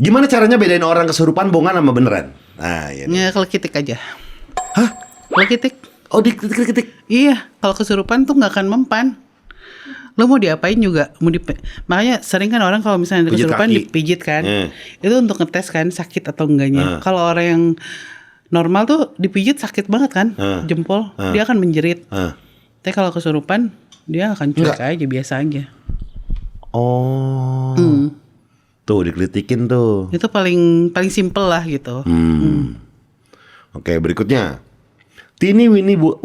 Gimana caranya bedain orang kesurupan bohongan sama beneran? Nah, ini. Ya kalau kitik aja. Hah? Kalau kitik. Oh, diketik-ketik. Iya, kalau kesurupan tuh nggak akan mempan. Lo mau diapain juga, makanya sering kan orang kalau misalnya ada Pijit kesurupan kaki. dipijit kan, itu untuk ngetes kan sakit atau enggaknya. Kalau orang yang normal tuh dipijit sakit banget kan, jempol, dia akan menjerit. Tapi kalau kesurupan dia akan cuek aja, biasa aja. Oh, tuh dikelitikin tuh. Itu paling simple lah gitu. Oke, berikutnya. Tini Winnie Bu.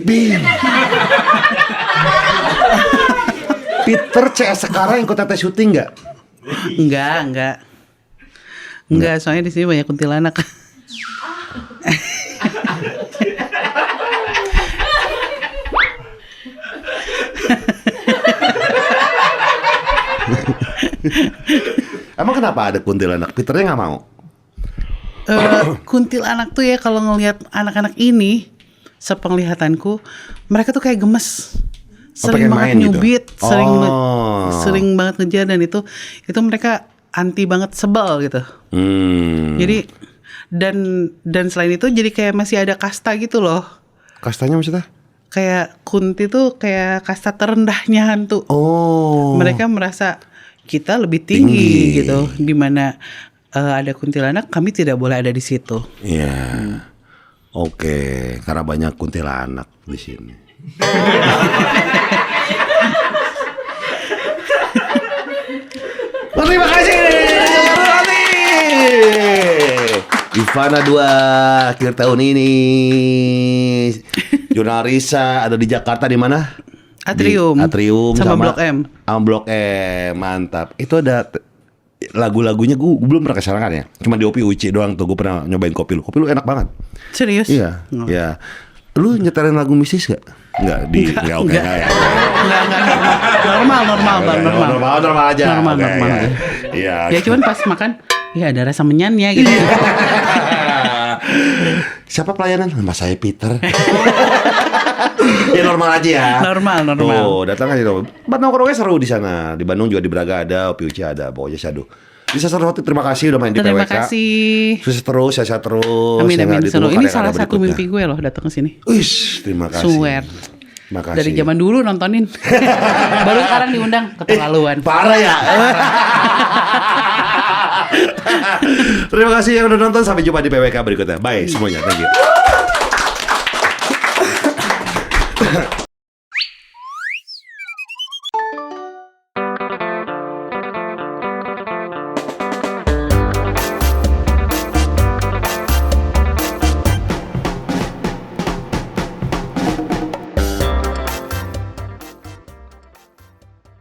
Bim. Peter CS sekarang ikut tes syuting nggak? Enggak, soalnya di sini banyak kuntilanak. Emang kenapa ada kuntilanak? Peternya nggak mau. Kuntilanak tuh ya kalau ngelihat anak-anak ini, sepenglihatanku mereka tuh kayak gemes, sering pengen banget main gitu? nyubit, Oh. sering banget ngejar, dan itu mereka anti banget, sebel gitu. Jadi dan selain itu jadi kayak masih ada kasta gitu loh. Kastanya maksudnya? Kayak kunti tuh kayak kasta terendahnya hantu. Oh. Mereka merasa kita lebih tinggi. Gitu, dimana ada kuntilanak, kami tidak boleh ada di situ. Iya. Oke, karena banyak kuntilanak di sini. Terima kasih. Ivana 2 akhir tahun ini. Jurnal Risa ada di Jakarta di mana? Atrium. Di Atrium sama Blok M. Sama Blok M, mantap. Itu ada lagu-lagunya gue belum pernah kesana kan ya. Cuma di Opi Uci doang tuh gue pernah nyobain kopi lu. Kopi lu enak banget. Serius? Iya. Iya. Lu nyetelin lagu mistis gak? Enggak ya. Enggak, normal aja. Normal Oke, aja. Iya. Ya cuman pas makan, ya ada rasa menyannya gitu. Siapa pelayanan? Mas saya Peter. Ya normal aja ya. Normal. Tuh, datang aja tuh. Nongkrongnya seru di sana. Di Bandung juga di Braga ada, Opi Uci ada. Pokoknya syadu. Bisa seru, terima kasih udah main di Terima PWK. kasih. Sukses terus, sehat terus. Amin. Semoga Seru. ditunggu Ini karya-karya salah satu berikutnya. mimpi gue loh datang ke sini. Wih, terima kasih. Swear. Terima kasih. Dari zaman dulu nontonin. Baru sekarang diundang, keterlaluan. Parah ya. Terima kasih yang udah nonton. Sampai jumpa di PWK berikutnya. Bye semuanya. Thank you.